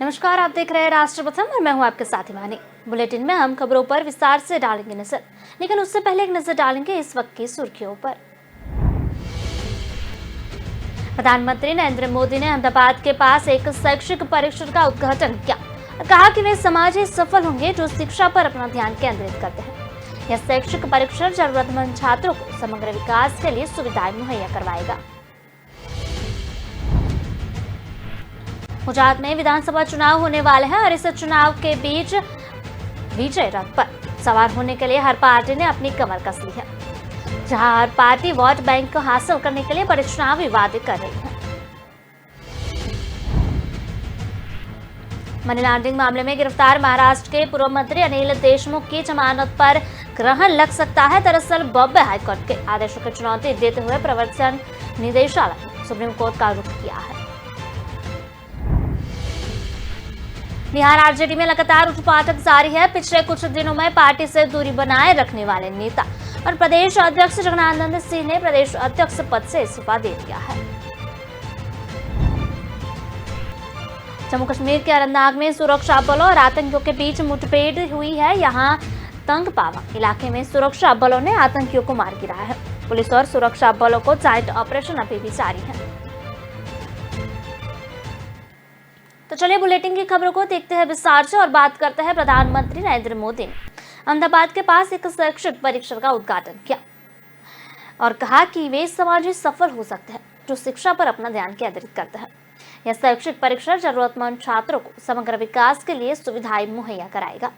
नमस्कार, आप देख रहे हैं राष्ट्र प्रथम और मैं हूं आपके साथ हिमानी। बुलेटिन में हम खबरों पर विस्तार से डालेंगे नजर, लेकिन उससे पहले एक नजर डालेंगे इस वक्त की सुर्खियों पर। प्रधानमंत्री नरेंद्र मोदी ने अहमदाबाद के पास एक शैक्षिक परिसर का उद्घाटन किया और कहा कि वे समाज ही सफल होंगे जो शिक्षा पर अपना ध्यान केंद्रित करते हैं। यह शैक्षिक परिसर जरूरतमंद छात्रों को समग्र विकास के लिए सुविधाएं मुहैया करवाएगा। गुजरात में विधानसभा चुनाव होने वाले हैं और इस चुनाव के बीच विजय रथ पर सवार होने के लिए हर पार्टी ने अपनी कमर कस ली है। जहां हर पार्टी वोट बैंक को हासिल करने के लिए बड़े चुनावी वादे कर रही है। मनी लॉन्ड्रिंग मामले में गिरफ्तार महाराष्ट्र के पूर्व मंत्री अनिल देशमुख की जमानत पर ग्रहण लग सकता है। दरअसल बॉम्बे हाईकोर्ट के आदेशों की चुनौती देते हुए प्रवर्तन निदेशालय ने सुप्रीम कोर्ट का रुख किया है। बिहार आरजेडी में लगातार उठपाठक जारी है। पिछले कुछ दिनों में पार्टी से दूरी बनाए रखने वाले नेता और प्रदेश अध्यक्ष जगनानंद सिंह ने प्रदेश अध्यक्ष पद से इस्तीफा दे दिया है। जम्मू कश्मीर के अनंतनाग में सुरक्षा बलों और आतंकियों के बीच मुठभेड़ हुई है। यहां तंगपावा इलाके में सुरक्षा बलों ने आतंकियों को मार गिराया है। पुलिस और सुरक्षा बलों को जॉइंट ऑपरेशन अभी भी जारी है। तो चलिए बुलेटिन की खबरों को देखते हैं विस्तार से और बात करते हैं। प्रधानमंत्री नरेंद्र मोदी ने अहमदाबाद के पास एक शैक्षिक परिसर का उद्घाटन किया और कहा कि वे समाज में सफल हो सकते हैं जो शिक्षा पर अपना ध्यान केंद्रित करते हैं। यह शैक्षिक परिसर जरूरतमंद छात्रों को समग्र विकास के लिए सुविधाएं मुहैया कराएगा।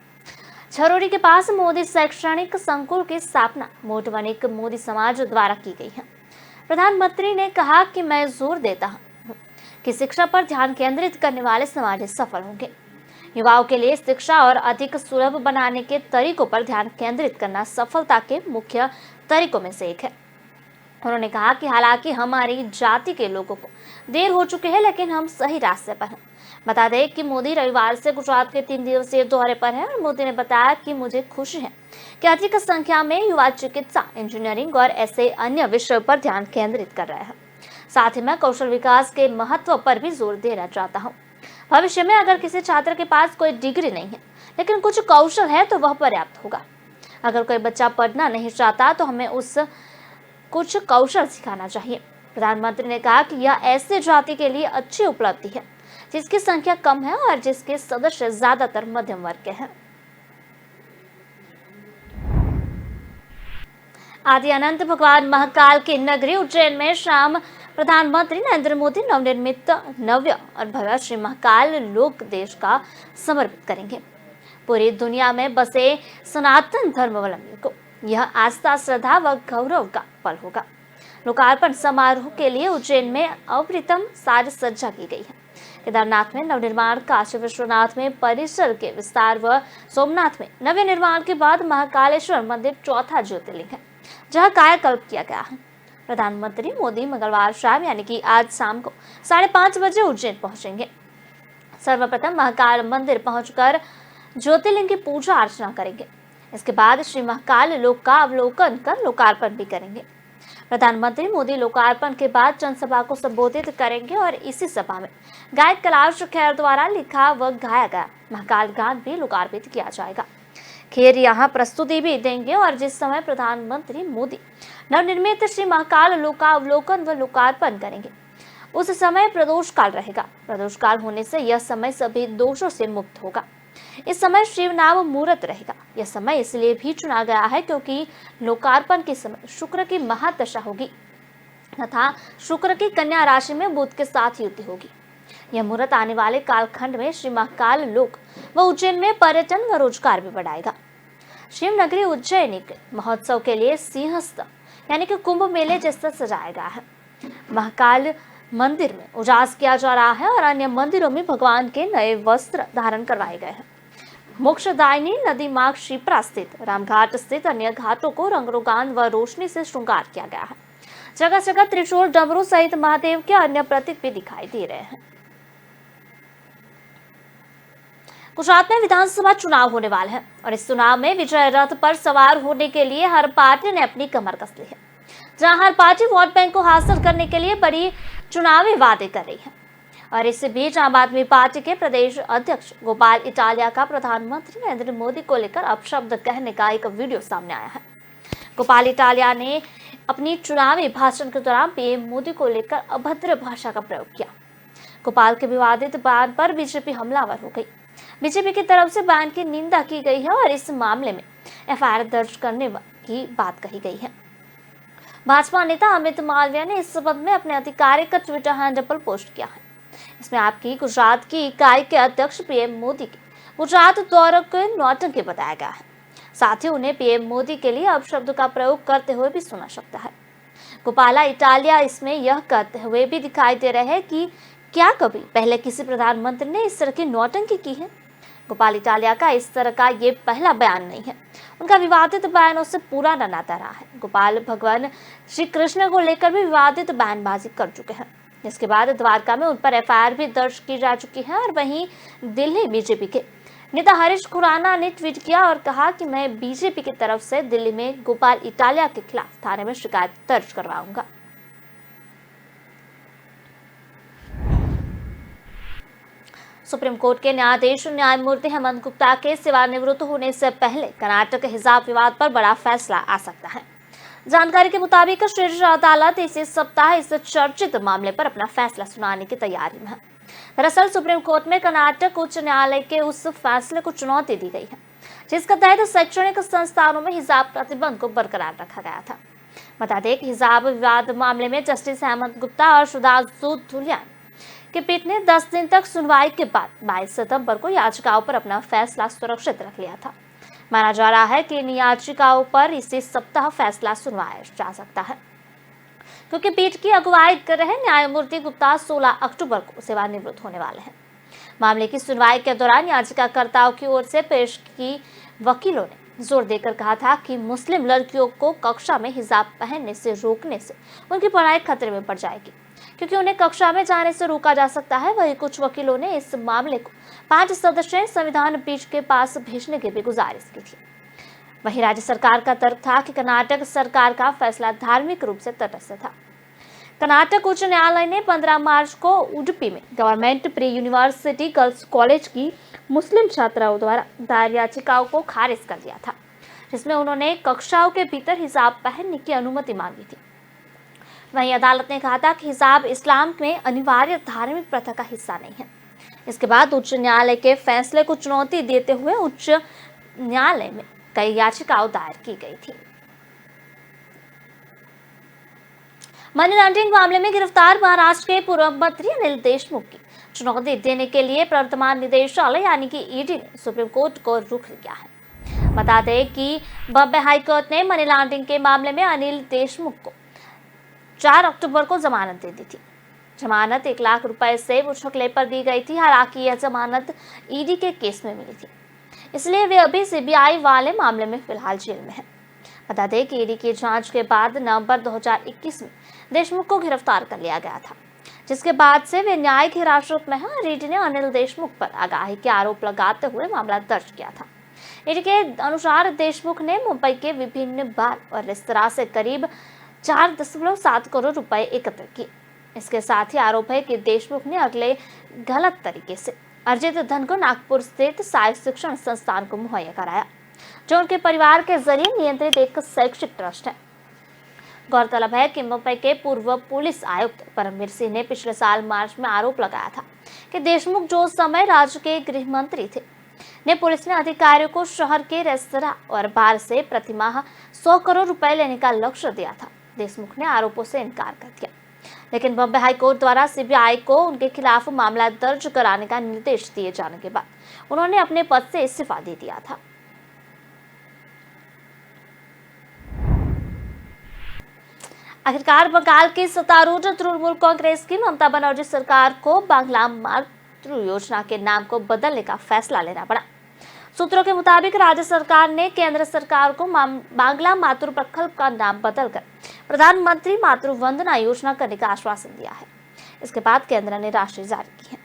झरोरी के पास मोदी शैक्षणिक संकुल की स्थापना मोटवनिक मोदी समाज द्वारा की गई है। प्रधानमंत्री ने कहा कि मैं जोर देता हूँ कि शिक्षा पर ध्यान केंद्रित करने वाले समाज सफल होंगे। युवाओं के लिए शिक्षा और अधिक सुलभ बनाने के तरीकों पर ध्यान केंद्रित करना सफलता के मुख्य तरीकों में से एक है। उन्होंने कहा कि हालांकि हमारी जाति के लोगों को देर हो चुके हैं, लेकिन हम सही रास्ते पर हैं। बता दें कि मोदी रविवार से गुजरात के 3 दिवसीय दौरे पर हैं और मोदी ने बताया कि मुझे खुशी है कि अधिक संख्या में युवा चिकित्सा, इंजीनियरिंग और ऐसे अन्य विषयों पर ध्यान केंद्रित कर रहे हैं। साथ ही मैं कौशल विकास के महत्व पर भी जोर देना चाहता हूँ। भविष्य में अगर किसी छात्र के पास कोई डिग्री नहीं है लेकिन कुछ कौशल है तो वह पर्याप्त होगा। अगर कोई बच्चा पढ़ना नहीं चाहता तो हमें उस कुछ कौशल सिखाना चाहिए। प्रधानमंत्री ने कहा कि यह ऐसे जाति के लिए अच्छी उपलब्धि है जिसकी संख्या कम है और जिसके सदस्य ज्यादातर मध्यम वर्ग के हैं। आदि अनंत भगवान महाकाल की नगरी उज्जैन में शाम प्रधानमंत्री नरेंद्र मोदी नवनिर्मित नव्य और भव्य श्री महाकाल लोक देश का समर्पित करेंगे। पूरी दुनिया में बसे सनातन धर्मावलंबियों को यह आस्था, श्रद्धा व गौरव का पल होगा। लोकार्पण समारोह के लिए उज्जैन में अप्रतिम साज सज्जा की गई है। केदारनाथ में नवनिर्माण, काशी विश्वनाथ में परिसर के विस्तार व सोमनाथ में नव्य निर्माण के बाद महाकालेश्वर मंदिर चौथा ज्योतिर्लिंग है जहाँ कायाकल्प किया गया है। प्रधानमंत्री मोदी मंगलवार शाम यानी कि आज शाम को 5:30 बजे उज्जैन पहुंचेंगे। सर्वप्रथम महाकाल मंदिर पहुंचकर ज्योतिर्लिंग की पूजा अर्चना करेंगे। इसके बाद श्री महाकाल लोक का अवलोकन कर लोकार्पण भी करेंगे। प्रधानमंत्री मोदी लोकार्पण के बाद जनसभा को संबोधित करेंगे और इसी सभा में गायक कैलाश खेर द्वारा लिखा व गाया गया महाकाल गान भी लोकार्पित किया जाएगा। खेर यहाँ प्रस्तुति भी देंगे और जिस समय प्रधानमंत्री मोदी नवनिर्मित श्री महाकाल लोक का अवलोकन व लोकार्पण करेंगे उस समय प्रदोष काल रहेगा। प्रदोष काल होने से यह समय सभी दोषों से मुक्त होगा। इस समय शिव नाम मूर्त रहेगा। यह समय इसलिए भी चुना गया है क्योंकि लोकार्पण के समय शुक्र की महादशा होगी तथा शुक्र की कन्या राशि में बुध के साथ युति होगी। यह मुहूर्त आने वाले कालखंड में श्री महाकाल लोक व उज्जैन में पर्यटन व रोजगार भी बढ़ाएगा। शिव नगरी उज्जैन के महोत्सव के लिए सिंहस्थ यानी कि कुंभ मेले जैसा सजाया गया है। महाकाल मंदिर में उजास किया जा रहा है और अन्य मंदिरों में भगवान के नए वस्त्र धारण करवाए गए हैं। मोक्षदायिनी नदी मार्ग शिप्रा स्थित रामघाट स्थित अन्य घाटों को रंग रोगान व रोशनी से श्रृंगार किया गया है। जगह जगह त्रिशूल, डमरू सहित महादेव के अन्य प्रतीक भी दिखाई दे रहे हैं। गुजरात में विधानसभा चुनाव होने वाले हैं और इस चुनाव में विजय रथ पर सवार होने के लिए हर पार्टी ने अपनी कमर कस ली है। जहां हर पार्टी वोट बैंक को हासिल करने के लिए बड़ी चुनावी वादे कर रही है, और इसी बीच आम आदमी पार्टी के प्रदेश अध्यक्ष गोपाल इटालिया का प्रधानमंत्री नरेंद्र मोदी को लेकर अपशब्द कहने का एक वीडियो सामने आया है। गोपाल इटालिया ने अपनी चुनावी भाषण के दौरान पीएम मोदी को लेकर अभद्र भाषा का प्रयोग किया। गोपाल के विवादित बयान पर बीजेपी हमलावर हो गई। बीजेपी की तरफ से बयान की निंदा की गई है और इस मामले में एफआईआर दर्ज करने की बात कही गई है। भाजपा नेता अमित मालवीय ने इस संबंध में अपने आधिकारिक ट्विटर हैंडल पर पोस्ट किया है। इसमें आपकी गुजरात की इकाई के अध्यक्ष पीएम मोदी के गुजरात दौरे को नौटंकी बताया गया है। साथ ही उन्हें पीएम मोदी के लिए अपशब्द का प्रयोग करते हुए भी सुना सकता है। गोपाला इटालिया इसमें यह कहते हुए भी दिखाई दे रहे हैं कि क्या कभी पहले किसी प्रधानमंत्री ने इस तरह की नौटंकी की है। गोपाल इटालिया का इस तरह का ये पहला बयान नहीं है। उनका विवादित बयानों से पुराना नाता रहा है। गोपाल भगवान श्री कृष्ण को लेकर भी विवादित बयानबाजी कर चुके हैं, जिसके बाद द्वारका में उन पर एफआईआर भी दर्ज की जा चुकी है। और वहीं दिल्ली बीजेपी के नेता हरीश खुराना ने ट्वीट किया और कहा कि मैं बीजेपी की तरफ से दिल्ली में गोपाल इटालिया के खिलाफ थाने में शिकायत दर्ज करवाऊंगा। सुप्रीम कोर्ट के न्यायाधीश न्यायमूर्ति हेमंत गुप्ता के सेवानिवृत्त होने से पहले कर्नाटक हिजाब विवाद पर बड़ा फैसला आ सकता है। जानकारी के मुताबिक शीर्ष अदालत इसी सप्ताह इस चर्चित मामले पर अपना फैसला सुनाने की तैयारी में है। दरअसल सुप्रीम कोर्ट में कर्नाटक उच्च न्यायालय के उस फैसले को चुनौती दी गई है, जिसके तहत शैक्षणिक संस्थानों में हिजाब प्रतिबंध को बरकरार रखा गया था। बता दें कि हिजाब विवाद मामले में जस्टिस हेमंत गुप्ता और सुधांशु धुलिया की पीठ ने 10 दिन तक सुनवाई के बाद 22 सितंबर को याचिकाओं पर अपना फैसला सुरक्षित रख लिया था। माना जा रहा है कि इन याचिकाओं पर इसी सप्ताह फैसला सुनवाया जा सकता है, क्योंकि पीठ की अगुवाई कर रहे न्यायमूर्ति गुप्ता 16 अक्टूबर को सेवानिवृत्त होने वाले हैं। मामले की सुनवाई के दौरान याचिकाकर्ताओं की ओर से पेश की वकीलों ने जोर देकर कहा था कि मुस्लिम लड़कियों को कक्षा में हिजाब पहनने से रोकने से उनकी पढ़ाई खतरे में पड़ जाएगी, क्योंकि उन्हें कक्षा में जाने से रोका जा सकता है। वहीं कुछ वकीलों ने इस मामले को 5 सदस्यीय संविधान पीठ के पास भेजने की भी गुजारिश की थी। वहीं राज्य सरकार का तर्क था कि कर्नाटक सरकार का फैसला धार्मिक रूप से तटस्थ था। कर्नाटक उच्च न्यायालय ने 15 मार्च को उडुपी में government pre university girls college की मुस्लिम छात्राओं द्वारा दायर याचिकाओं को खारिज कर दिया था, जिसमें उन्होंने कक्षाओं के भीतर हिजाब पहनने की अनुमति मांगी थी। वहीं अदालत ने कहा था कि हिजाब इस्लाम में अनिवार्य धार्मिक प्रथा का हिस्सा नहीं है। इसके बाद उच्च न्यायालय के फैसले को चुनौती देते हुए उच्च न्यायालय में कई याचिकाएं दायर की गई थी। मनी लॉन्ड्रिंग मामले में गिरफ्तार महाराष्ट्र के पूर्व मंत्री अनिल देशमुख की चुनौती देने के लिए प्रवर्तन निदेशालय यानी कि ईडी ने सुप्रीम कोर्ट को रुख किया है। बता दें कि बॉम्बे हाईकोर्ट ने मनी लॉन्ड्रिंग के मामले में अनिल देशमुख को 4 अक्टूबर को जमानत दे दी थी। जमानत 1 लाख रुपए से मुचलके पर दी गई थी। हालांकि यह जमानत ईडी के केस में मिली थी, इसलिए वे अभी सीबीआई वाले मामले में फिलहाल जेल में है। बता दें कि ईडी की जांच के बाद नवंबर 2021 में देशमुख को गिरफ्तार कर लिया गया था, जिसके बाद से वे न्यायिक हिरासत में हैं। ईडी ने अनिल देशमुख पर आगाही के आरोप लगाते हुए मामला दर्ज किया था। ईडी के अनुसार देशमुख ने मुंबई के विभिन्न बार और रेस्तरां से करीब 4.7 करोड़ रुपए एकत्र किए। इसके साथ ही आरोप है कि देशमुख ने अगले गलत तरीके से अर्जित धन को नागपुर स्थित साई शिक्षण संस्थान को मुहैया कराया, जो उनके परिवार के जरिए नियंत्रित एक शैक्षिक ट्रस्ट है। गौरतलब है कि मुंबई के पूर्व पुलिस आयुक्त परमवीर सिंह ने पिछले साल मार्च में आरोप लगाया था कि देशमुख, जो उस समय राज्य के गृह मंत्री थे, ने पुलिस ने अधिकारियों को शहर के रेस्तरां और बार से प्रतिमाह 100 करोड़ रुपए लेने का लक्ष्य दिया था। देशमुख ने आरोपों से इनकार कर दिया, लेकिन बॉम्बे हाईकोर्ट द्वारा सीबीआई को उनके खिलाफ मामला दर्ज कराने का निर्देश दिए जाने के बाद उन्होंने अपने पद से इस्तीफा दे दिया था। आखिरकार बंगाल की सत्तारूढ़ तृणमूल कांग्रेस की ममता बनर्जी सरकार को बांग्ला मातृ योजना के नाम को बदलने का फैसला लेना पड़ा। सूत्रों के मुताबिक राज्य सरकार ने केंद्र सरकार को बांग्ला मातृ प्रकल्प का नाम बदलकर प्रधानमंत्री मातृ वंदना योजना करने का आश्वासन दिया है। इसके बाद केंद्र ने राशि जारी की है।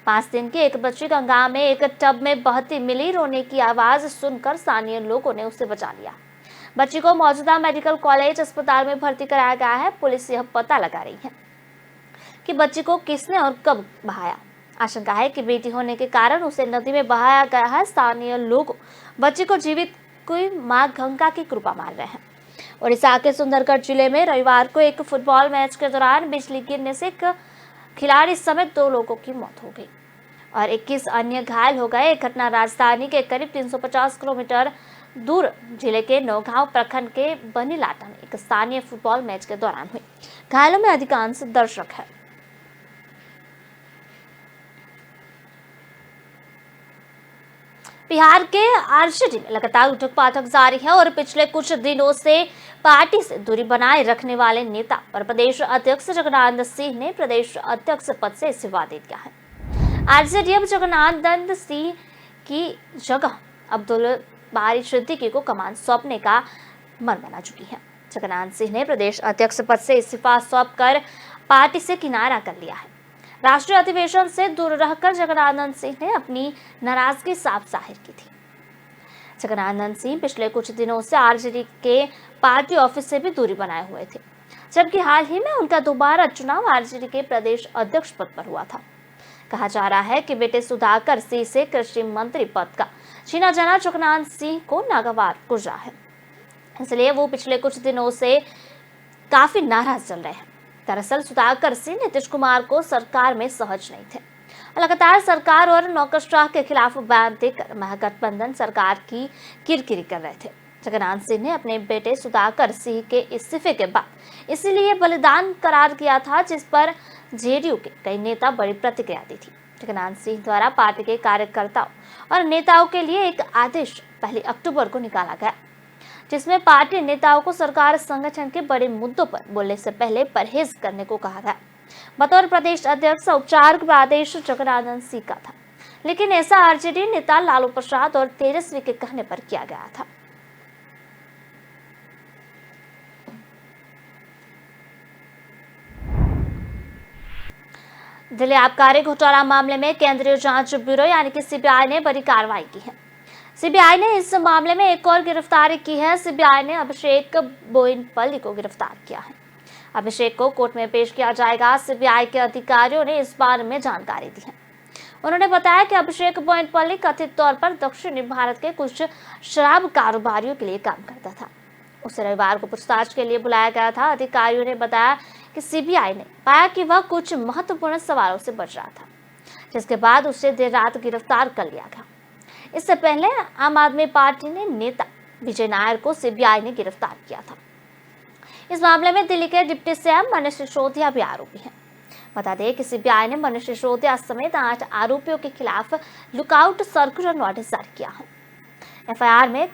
5 दिन की एक बच्ची गंगा में एक टब में बहती मिली। रोने की आवाज सुनकर स्थानीय लोगों ने उसे बचा लिया। बच्ची को मौजूदा मेडिकल कॉलेज अस्पताल में भर्ती कराया गया है। पुलिस यह पता लगा रही है कि बच्ची को किसने और कब बहाया। आशंका है कि बेटी होने के कारण उसे नदी में बहाया गया है। स्थानीय लोग बच्ची को जीवित कोई मां गंगा की कृपा मान रहे हैं। उड़ीसा के सुंदरगढ़ जिले में रविवार को एक फुटबॉल मैच के दौरान बिजली गिरने से एक खिलाड़ी समेत 2 लोगों की मौत हो गई और 21 अन्य घायल हो गए। घटना राजधानी के करीब 350 किलोमीटर दूर जिले के नौगांव प्रखंड के बनीलाटा में एक स्थानीय फुटबॉल मैच के दौरान हुई। घायलों में अधिकांश दर्शक है। बिहार के आरजेडी में लगातार उठक पाठक जारी है और पिछले कुछ दिनों से पार्टी से दूरी बनाए रखने वाले नेता और प्रदेश अध्यक्ष जगन्नाथ सिंह ने प्रदेश अध्यक्ष पद से इस्तीफा दे दिया है। आरजेडी अब जगन्नाथ सिंह की जगह अब्दुल बारी सिद्दीकी को कमान सौंपने का मन बना चुकी है। जगन्नाथ सिंह ने प्रदेश अध्यक्ष पद से इस्तीफा सौंपकर पार्टी से किनारा कर लिया है। राष्ट्रीय अधिवेशन से दूर रहकर जगन्नाथ सिंह ने अपनी नाराजगी साफ जाहिर की थी। जगन्नाथ सिंह पिछले कुछ दिनों से आरजेडी के पार्टी ऑफिस से भी दूरी बनाए हुए थे, जबकि हाल ही में उनका दोबारा चुनाव आरजेडी के प्रदेश अध्यक्ष पद पर हुआ था। कहा जा रहा है कि बेटे सुधाकर सिंह से कृषि मंत्री पद का छीना जाना जगन्नाथ सिंह को नागवार गुजरा है, इसलिए वो पिछले कुछ दिनों से काफी नाराज चल रहे हैं। दरअसल सुधाकर सिंह नीतीश कुमार को सरकार में सहज नहीं थे। लगातार सरकार और नौकरशाह के खिलाफ बयान देकर महागठबंधन सरकार की किरकिरी कर रहे थे। जगन्नाथ सिंह ने अपने बेटे सुधाकर सिंह के इस्तीफे के बाद इसीलिए बलिदान करार किया था, जिस पर जेडीयू के कई नेता बड़ी प्रतिक्रिया दी थी। जगन्नाथ सिंह द्वारा पार्टी के कार्यकर्ताओं और नेताओं के लिए एक आदेश 1 अक्टूबर को निकाला गया, जिसमें पार्टी नेताओं को सरकार संगठन के बड़े मुद्दों पर बोलने से पहले परहेज करने को कहा गया। बतौर प्रदेश अध्यक्ष औपचारिक आदेश जगन्नाथ सिंह का था, लेकिन ऐसा आरजेडी नेता लालू प्रसाद और तेजस्वी के कहने पर किया गया था। दिल्ली आबकारी घोटाला मामले में केंद्रीय जांच ब्यूरो यानी कि सीबीआई ने बड़ी कार्रवाई की है। सीबीआई ने इस मामले में एक और गिरफ्तारी की है। सीबीआई ने अभिषेक बोयनपल्ली को गिरफ्तार किया है। अभिषेक को कोर्ट में पेश किया जाएगा। सीबीआई के अधिकारियों ने इस बारे में जानकारी दी है। उन्होंने बताया कि अभिषेक बोयनपल्ली कथित तौर पर दक्षिणी भारत के कुछ शराब कारोबारियों के लिए काम करता था। उसे रविवार को पूछताछ के लिए बुलाया गया था। अधिकारियों ने बताया कि सीबीआई ने पाया कि वह कुछ महत्वपूर्ण सवालों से बच रहा था, जिसके बाद उसे देर रात गिरफ्तार कर लिया गया। इससे पहले आम आदमी पार्टी ने नेता विजय नायर को सीबीआई ने गिरफ्तार किया था। इस मामले में दिल्ली के डिप्टी सीएम मनीष सिसोदिया भी आरोपी हैं। बता दें कि सीबीआई ने मनीष सिसोदिया समेत 8 आरोपियों के खिलाफ लुकआउट सर्कुलर नोटिस जारी किया है। एफआईआर में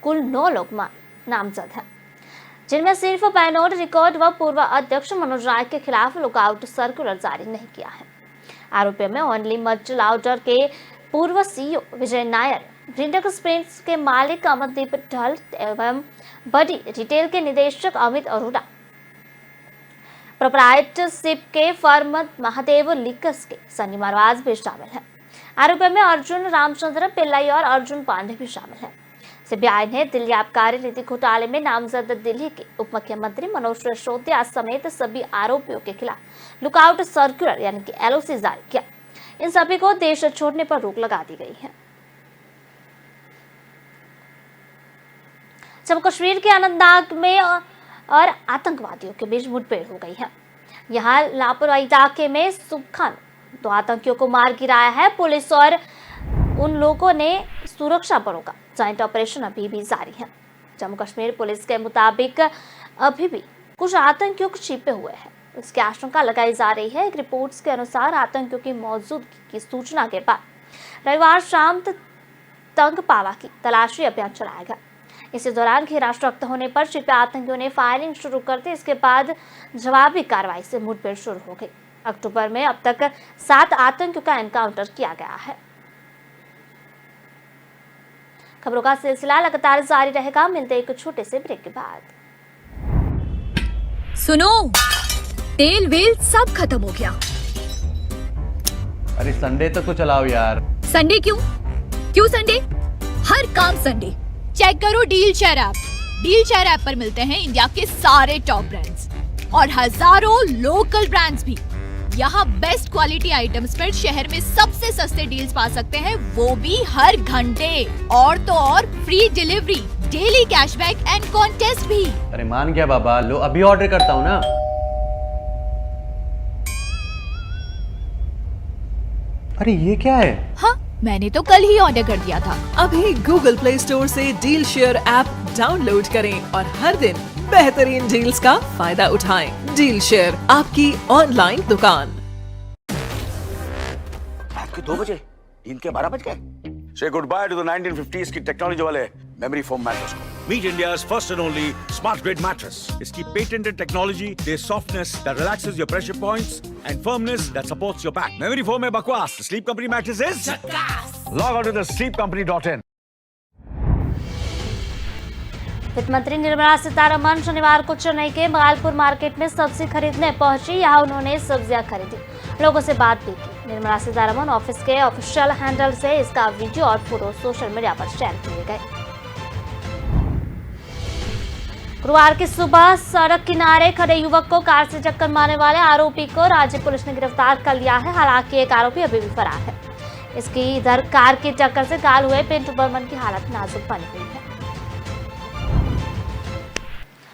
कुल 9 लोग नामजद हैं, जिनमें सिर्फ पैनोड रिकॉर्ड व पूर्व अध्यक्ष मनोज राय के खिलाफ लुकआउट सर्कुलर जारी नहीं किया है। आरोपियों में ओनली मच लाउडर के पूर्व सीईओ विजय नायर, ब्रिंडक स्प्रिंट्स के मालिक अमनदीप ढल एवं बडी रिटेल के निदेशक अमित अरोड़ा, प्रोप्राइटरशिप के फर्म महादेव लिकस के सनी मरवाज भी शामिल हैं। आरोपियों में अर्जुन रामचंद्र पिल्लाई और अर्जुन पांडे भी शामिल हैं। सीबीआई ने दिल्ली आबकारी नीति घोटाले में नामजद दिल्ली के उप मुख्यमंत्री मनोज सिसोदिया समेत सभी आरोपियों के खिलाफ लुकआउट सर्कुलर यानी कि एलओसी जारी किया। इन सभी को देश छोड़ने पर रोक लगा दी गई है। जम्मू कश्मीर के अनंतनाग में और आतंकवादियों के बीच मुठभेड़ हो गई है। यहाँ लापरवा इलाके में सुखान 2 आतंकियों को मार गिराया है। पुलिस और उन लोगों ने सुरक्षा बलों का जॉइंट ऑपरेशन अभी भी जारी है। जम्मू कश्मीर पुलिस के मुताबिक अभी भी कुछ आतंकियों को छिपे हुए हैं। इसकी आशंका लगाई जा रही है। एक रिपोर्ट्स के अनुसार आतंकियों की मौजूदगी की सूचना के बाद रविवार शाम तंगपावा की तलाशी अभियान चलाया गया। इसी दौरान घेरा सख्त होने पर छिपे आतंकियों ने फायरिंग शुरू कर दी। इसके बाद जवाबी कार्रवाई से मुठभेड़ शुरू हो गई। अक्टूबर में अब तक 7 आतंकियों का एनकाउंटर किया गया है। खबरों का सिलसिला लगातार जारी रहेगा। मिलते एक छोटे से ब्रेक के बाद। सुनो, तेल वेल सब खत्म हो गया। अरे संडे तक तो चलाओ यार। संडे क्यों? क्यों संडे? हर काम संडे। चेक करो deal share app. Deal share app पर मिलते हैं इंडिया के सारे टॉप ब्रांड्स। और हजारों लोकल ब्रांड्स भी। यहाँ बेस्ट क्वालिटी आइटम्स पर शहर में सबसे सस्ते डील्स पा सकते हैं, वो भी हर घंटे। और तो और free delivery, daily cashback and contest भी। अरे मान गया बाबा, लो अभी ऑर्डर करता हूँ ना। अरे ये क्या है? हाँ, मैंने तो कल ही ऑर्डर कर दिया था। अभी गूगल प्ले स्टोर से डील शेयर ऐप डाउनलोड करें और हर दिन बेहतरीन डील्स का फायदा उठाएं। डील शेयर, आपकी ऑनलाइन दुकान। रात के 2 बजे, दिन के 12 बज गए। Say goodbye to the 1950s की टेक्नोलॉजी वाले मेमोरी फोम मैट्रेस को। Meet India's first and only smart grid mattress. इसकी patented technology, there's softness that relaxes your pressure points and firmness that supports your back. Memory foam है बकवास. The Sleep Company mattress is झक्कास. Log on to the sleepcompany.in. वित्त मंत्री निर्मला सीतारमण शनिवार को चेन्नई के Malpur market में सब्जी खरीदने पहुंची। यहाँ उन्होंने सब्जियां खरीदी, लोगों से बात भी की। निर्मला सीतारमण ऑफिस के ऑफिशियल हैंडल से इसका वीडियो और फोटो सोशल मीडिया पर शेयर किए गए। गुरुवार की सुबह सड़क किनारे खड़े युवक को कार से टक्कर मारने वाले आरोपी को राज्य पुलिस ने गिरफ्तार कर लिया है। हालांकि एक आरोपी अभी भी फरार है। इसकी इधर कार की टक्कर से घायल हुए पिंटू बर्मन की हालत नाजुक बनी हुई है।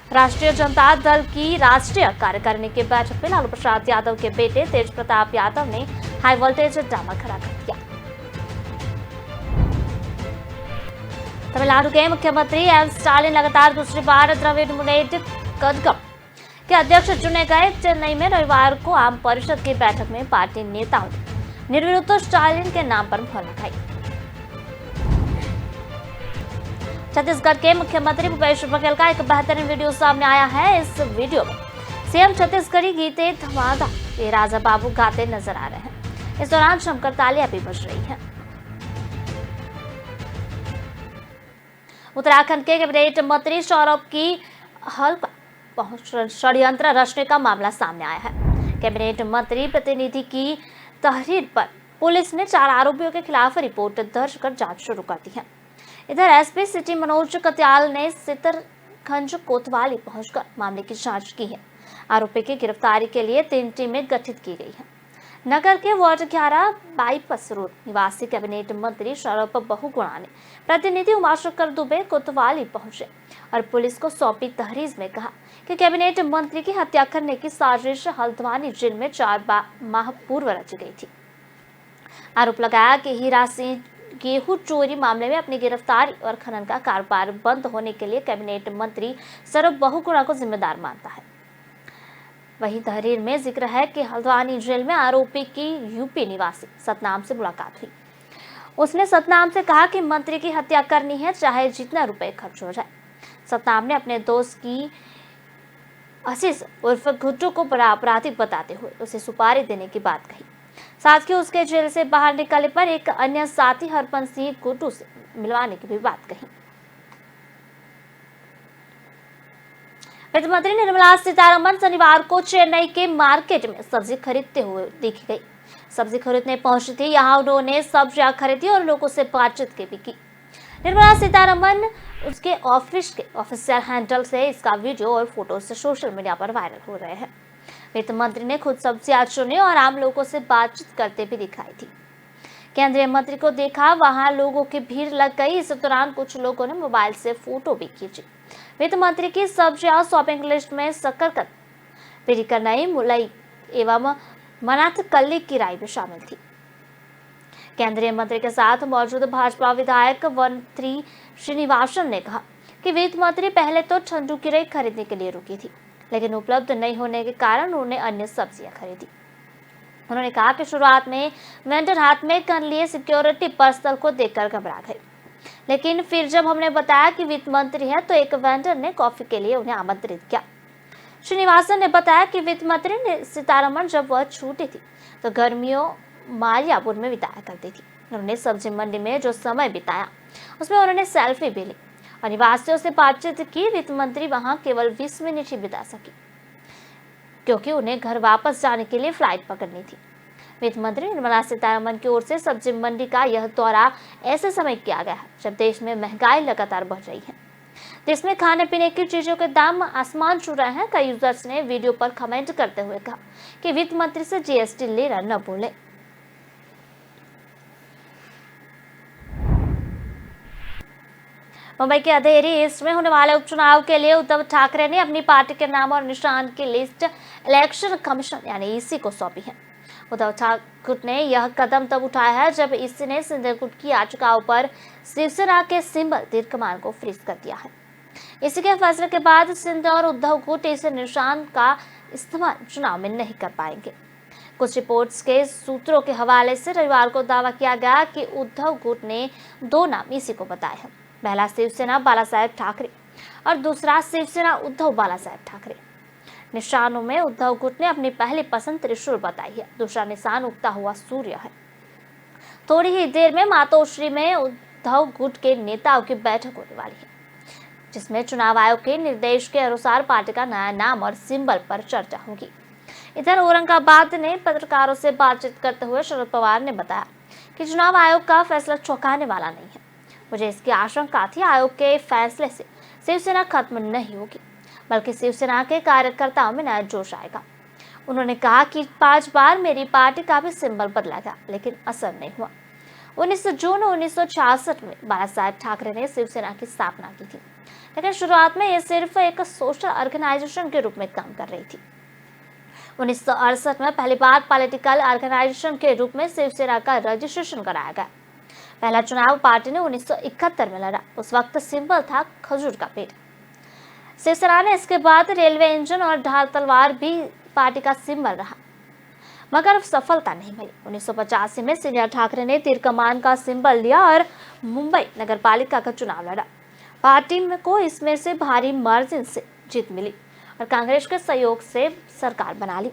राष्ट्रीय जनता दल की राष्ट्रीय कार्यकारिणी की बैठक में लालू प्रसाद यादव के बेटे तेज प्रताप यादव ने हाई वोल्टेज ड्रामा खड़ा कर दिया। तमिलनाडु के मुख्यमंत्री एम स्टालिन लगातार दूसरी बार द्रविड़ मुनेत्र कड़गम के अध्यक्ष चुने गए। चेन्नई में रविवार को आम परिषद की बैठक में पार्टी नेताओं ने निर्विरोध स्टालिन के नाम पर मुहर लगाई। छत्तीसगढ़ के मुख्यमंत्री भूपेश बघेल का एक बेहतरीन वीडियो सामने आया है। इस वीडियो में सीएम छत्तीसगढ़ी गीते धमादा ये राजा बाबू गाते नजर आ रहे हैं। इस दौरान जमकर तालियां भी बज रही हैं। उत्तराखंड के कैबिनेट मंत्री सौरभ की हल्का षड्यंत्र रचने का मामला सामने आया है। कैबिनेट मंत्री प्रतिनिधि की तहरीर पर पुलिस ने 4 आरोपियों के खिलाफ रिपोर्ट दर्ज कर जांच शुरू कर दी है। इधर एसपी सिटी मनोज कत्याल ने सितरखंड कोतवाली पहुंचकर मामले की जांच की है। आरोपी की गिरफ्तारी के लिए 3 टीमें गठित की गई हैं। नगर के वार्ड 11 बाईपास रोड निवासी कैबिनेट मंत्री सौरभ बहुगुणा ने प्रतिनिधि उमाशंकर दुबे कोतवाली पहुंचे और पुलिस को सौंपी तहरीर में कहा कि कैबिनेट मंत्री की हत्या करने की साजिश हल्द्वानी जेल में 4 माह पूर्व रची गई थी। आरोप लगाया कि हीरा सिंह गेहूं चोरी मामले में अपनी गिरफ्तारी और खनन का कारोबार बंद होने के लिए कैबिनेट मंत्री सौरभ बहुगुणा को जिम्मेदार मानता है। वहीं तहरीर में जिक्र है कि हल्द्वानी जेल में आरोपी की यूपी निवासी सतनाम से मुलाकात हुई। उसने सतनाम से कहा कि मंत्री की हत्या करनी है, चाहे जितना रुपए खर्च हो जाए। सतनाम ने अपने दोस्त की आशीष उर्फ गुड्डू को बड़ा अपराधी बताते हुए उसे सुपारी देने की बात कही। साथ ही उसके जेल से बाहर निकलने पर एक अन्य साथी हरपन सिंह गुड्डू से मिलवाने की भी बात कही। वित्त मंत्री निर्मला सीतारमण शनिवार को चेन्नई के मार्केट में सब्जी खरीदते हुए देखी गई। सब्जी खरीदने पहुंची थी। यहाँ उन्होंने सब्जियां खरीदी और लोगों से बातचीत भी की। निर्मला सीतारमण उसके ऑफिस के ऑफिशियल हैंडल से इसका वीडियो और फोटो से सोशल मीडिया पर वायरल हो रहे हैं। वित्त मंत्री ने खुद सब्जियां चुनी और आम लोगों से बातचीत करते भी दिखाई थी। केंद्रीय मंत्री को देखा, वहां लोगों की भीड़ लग गई। इस दौरान कुछ लोगों ने मोबाइल से फोटो भी खींची। वित्त मंत्री की सब्जियां शॉपिंग लिस्ट में शकरकंद, पेरिकनई, मुलई एवं मनाथ कल्ली की राई भी शामिल थी। केंद्रीय मंत्री के साथ मौजूद भाजपा विधायक वनथ्री श्रीनिवासन ने कहा कि वित्त मंत्री पहले तो ठंडू की राई खरीदने के लिए रुकी थी, लेकिन उपलब्ध नहीं होने के कारण उन्होंने अन्य सब्जियां खरीदी। उन्होंने कहा कि शुरुआत में वेंडर हाथ में गन लिए सिक्योरिटी पर्सनल को देखकर घबरा गए, लेकिन फिर जब हमने बताया कि वित्त मंत्री है तो एक वेंडर ने कॉफी के लिए उन्हें आमंत्रित किया। श्रीनिवासन ने बताया कि वित्त मंत्री सीतारमण जब वह छूटी थी तो गर्मियों मालियापुर में बिताया करती थी। उन्होंने सब्जी मंडी में जो समय बिताया उसमें उन्होंने सेल्फी भी ली और निवासियों से बातचीत की। वित्त मंत्री वहां केवल 20 मिनट ही बिता सकी क्योंकि उन्हें घर वापस जाने के लिए फ्लाइट पकड़नी थी। वित्त मंत्री निर्मला सीतारमण की ओर से सब्जी मंडी का यह दौरा ऐसे समय किया गया है जब देश में महंगाई लगातार बढ़ रही है। जिसमें खाने पीने की चीजों के दाम आसमान छू रहे हैं। कई यूजर्स ने वीडियो पर कमेंट करते हुए कहा कि वित्त मंत्री से जीएसटी लेना न भूलें। मुंबई के अंधेरी ईस्ट में होने वाले उपचुनाव के लिए उद्धव ठाकरे ने अपनी पार्टी के नाम और निशान की लिस्ट इलेक्शन कमीशन यानी ईसी को सौंपी है। उद्धव ठाकरे ने यह कदम तब उठाया है जब ईसी ने सिंधिया गुट की याचिकाओं पर शिवसेना के सिंबल तीर कमान को फ्रीज कर दिया है। इसी के फैसले के बाद सिंधिया और उद्धव गुट इस निशान का इस्तेमाल चुनाव में नहीं कर पाएंगे। कुछ रिपोर्ट्स के सूत्रों के हवाले से रविवार को दावा किया गया कि उद्धव गुट ने 2 नाम ईसी को बताए हैं। पहला शिवसेना बालासाहेब ठाकरे और दूसरा शिवसेना उद्धव बालासाहेब ठाकरे। निशानों में उद्धव गुट ने अपनी पहली पसंद त्रिशूल बताई है। दूसरा निशान उगता हुआ सूर्य है। थोड़ी ही देर में मातोश्री में उद्धव गुट के नेताओं की बैठक होने वाली है, जिसमें चुनाव आयोग के निर्देश के अनुसार पार्टी का नया नाम और सिंबल पर चर्चा होगी। इधर औरंगाबाद ने पत्रकारों से बातचीत करते हुए शरद पवार ने बताया कि चुनाव आयोग का फैसला चौंकाने वाला नहीं है। मुझे इसकी आशंका थी, आयोग के फैसले से शिवसेना खत्म नहीं होगी, बल्कि शिवसेना के कार्यकर्ताओं में नया जोश आएगा। उन्होंने कहा कि 5 बार मेरी पार्टी का भी सिंबल बदला गया, लेकिन असर नहीं हुआ। 19 जून 1966 में बालासाहेब ठाकरे ने शिवसेना की स्थापना की थी, लेकिन शुरुआत में यह सिर्फ एक सोशल ऑर्गेनाइजेशन के रूप में काम कर रही थी। 1968 में पहली बार पॉलिटिकल ऑर्गेनाइजेशन के रूप में शिवसेना का रजिस्ट्रेशन कराया गया। पहला चुनाव पार्टी ने 1971 में लड़ा। उस वक्त सिंबल था खजूर का पेड़। शिवसेना ने इसके बाद रेलवे इंजन और ढाल तलवार भी पार्टी का सिंबल रहा, मगर सफलता नहीं मिली। 1985 में सिंधिया ठाकरे ने तीर कमान का सिंबल लिया और मुंबई नगर पालिका का चुनाव लड़ा। पार्टी को इसमें से भारी मार्जिन से जीत मिली और कांग्रेस के सहयोग से सरकार बना ली।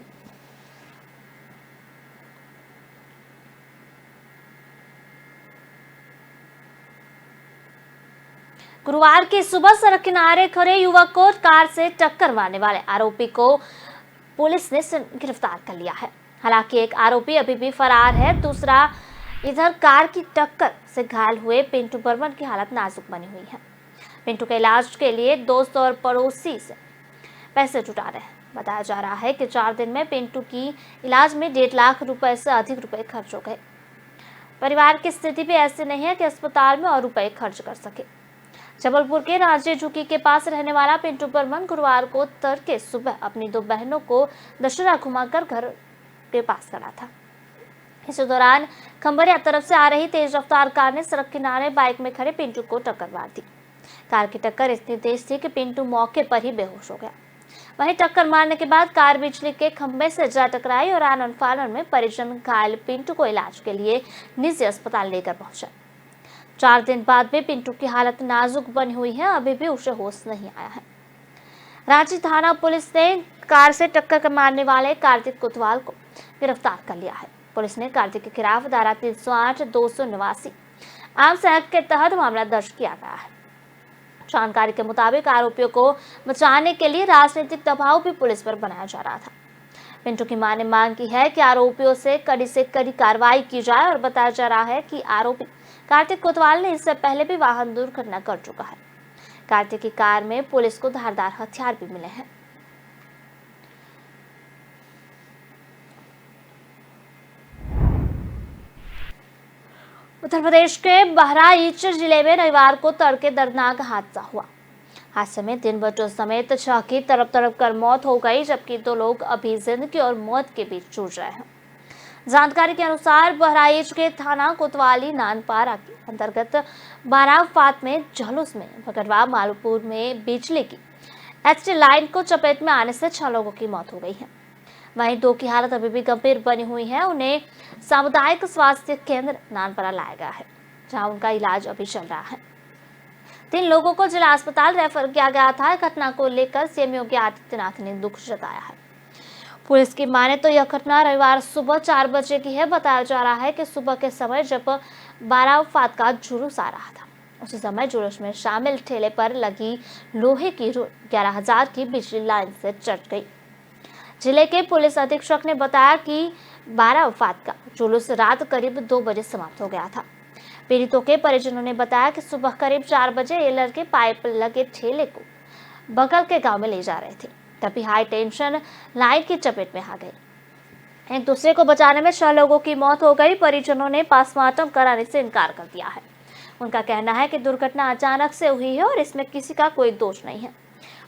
गुरुवार की सुबह सड़क किनारे खड़े युवक को कार से टक्कर मारने वाले आरोपी को पुलिस ने गिरफ्तार कर लिया है। हालांकि एक आरोपी अभी भी फरार है। दूसरा इधर कार की टक्कर से घायल हुए पिंटू बर्मन की हालत नाजुक बनी हुई है। पिंटू के इलाज के लिए दोस्त और पड़ोसी से पैसे जुटा रहे हैं। बताया जा रहा है कि 4 दिन में पिंटू की इलाज में 1.5 लाख रुपए से अधिक रुपए खर्च हो गए। परिवार की स्थिति भी ऐसी नहीं है कि अस्पताल में और रुपए खर्च कर सके। जबलपुर के राजे झुकी के पास रहने वाला पिंटू बर्मन गुरुवार को तड़के सुबह अपनी 2 बहनों को दशहरा घुमाकर घर के पास खड़ा था। इस दौरान खंबरिया तरफ से आ रही तेज रफ्तार कार ने सड़क किनारे बाइक में खड़े पिंटू को टक्कर मार दी। कार की टक्कर इतनी तेज थी कि पिंटू मौके पर ही बेहोश हो गया। वहीं टक्कर मारने के बाद कार बिजली के खंभे से जा टकराई और आनन फानन में परिजन घायल पिंटू को इलाज के लिए निजी अस्पताल लेकर पहुंचा। 4 दिन बाद भी पिंटू की हालत नाजुक बनी हुई है। अभी भी उसे होश नहीं आया है। रांची थाना पुलिस ने कार से टक्कर मारने वाले कार्तिक कोतवाल को गिरफ्तार कर लिया है। पुलिस ने कार्तिक के खिलाफ धारा 308, 289 आर्म्स एक्ट के तहत मामला दर्ज किया गया है। जानकारी के मुताबिक आरोपियों को बचाने के लिए राजनीतिक दबाव भी पुलिस पर बनाया जा रहा था। पिंटू की मां ने मांग की है कि आरोपियों से कड़ी कार्रवाई की जाए और बताया जा रहा है कि आरोपी कार्तिक कोतवाल ने इससे पहले भी वाहन दुर्घटना कर चुका है। कार्तिक की कार में पुलिस को धारदार हथियार भी मिले हैं। उत्तर प्रदेश के बहराइच जिले में रविवार को तड़के दर्दनाक हादसा हुआ। हादसे में 3 बच्चों समेत 6 की तड़प कर मौत हो गई, जबकि 2 लोग अभी जिंदगी और मौत के बीच जूझ रहे हैं। जानकारी के अनुसार बहराइच के थाना कोतवाली नानपारा के अंतर्गत बाराफात में झलूस में भगरवा मालूपुर में बिजली की एचटी लाइन को चपेट में आने से 6 लोगों की मौत हो गई है। वहीं 2 की हालत अभी भी गंभीर बनी हुई है। उन्हें सामुदायिक स्वास्थ्य केंद्र नानपारा लाया गया है, जहां उनका इलाज अभी चल रहा है। 3 लोगों को जिला अस्पताल रेफर किया गया था। घटना को लेकर सीएम योगी आदित्यनाथ ने दुख जताया है। पुलिस की माने तो यह घटना रविवार सुबह 4 बजे की है। बताया जा रहा है कि सुबह के समय जब बाराफात का जुलूस आ रहा था, उसी समय जुलूस में शामिल ठेले पर लगी लोहे की रोड 11,000 की बिजली लाइन से चढ़ गई। जिले के पुलिस अधीक्षक ने बताया कि बाराफात का जुलूस रात करीब 2 बजे समाप्त हो गया था। पीड़ितों के परिजनों ने बताया कि सुबह करीब 4 बजे ये लड़के पाइप लगे ठेले को बगल के गांव में ले जा रहे थे, तभी हाई टेंशन लाइन की चपेट में आ गए। एक दूसरे को बचाने में 6 लोगों की मौत हो गई। परिजनों ने पोस्टमार्टम कराने से इनकार कर दिया है। उनका कहना है कि दुर्घटना अचानक से हुई है और इसमें किसी का कोई दोष नहीं है।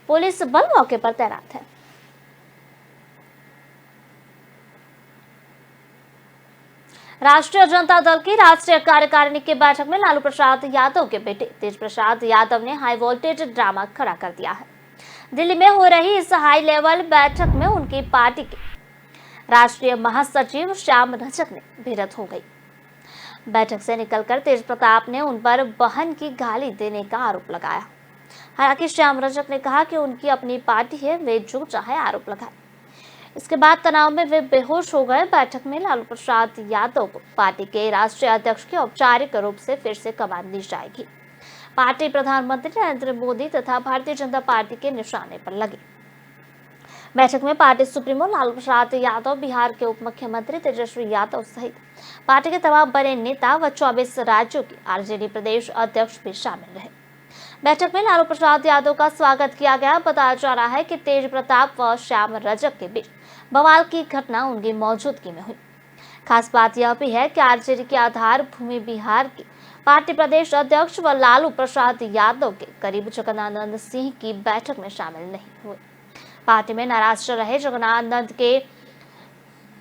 पुलिस बल मौके पर तैनात है। राष्ट्रीय जनता दल की राष्ट्रीय कार्यकारिणी की बैठक में लालू प्रसाद यादव के बेटे तेज प्रसाद यादव ने हाई वोल्टेज ड्रामा खड़ा कर दिया है। दिल्ली में हो रही इस हाई लेवल बैठक में उनकी पार्टी के राष्ट्रीय महासचिव श्याम रजक ने भिड़ंत हो गई। बैठक से निकलकर तेज प्रताप ने उन पर बहन की गाली देने का आरोप लगाया। हालांकि श्याम रजक ने कहा कि उनकी अपनी पार्टी है, वे जो चाहे आरोप लगाए। इसके बाद तनाव में वे बेहोश हो गए। बैठक में लालू प्रसाद यादव को पार्टी के राष्ट्रीय अध्यक्ष की औपचारिक रूप से फिर से कमान दी जाएगी। पार्टी प्रधानमंत्री नरेंद्र मोदी तथा भारतीय जनता पार्टी के निशाने पर लगी। बैठक में पार्टी सुप्रीमो लालू प्रसाद यादव, बिहार के उप मुख्यमंत्री तेजस्वी यादव सहित पार्टी के तमाम बड़े नेता व 24 राज्यों के आरजेडी प्रदेश अध्यक्ष भी शामिल रहे। बैठक में लालू प्रसाद यादव का स्वागत किया गया। बताया जा रहा है कि तेज प्रताप व श्याम रजक के बीच बवाल की घटना उनकी मौजूदगी में हुई। खास बात यह भी है कि आरजेडी के आधार भूमि बिहार के पार्टी प्रदेश अध्यक्ष व लालू प्रसाद यादव के करीब जगन्नाथ सिंह की बैठक में शामिल नहीं हुए। पार्टी में नाराज चल रहे जगन्नाथ के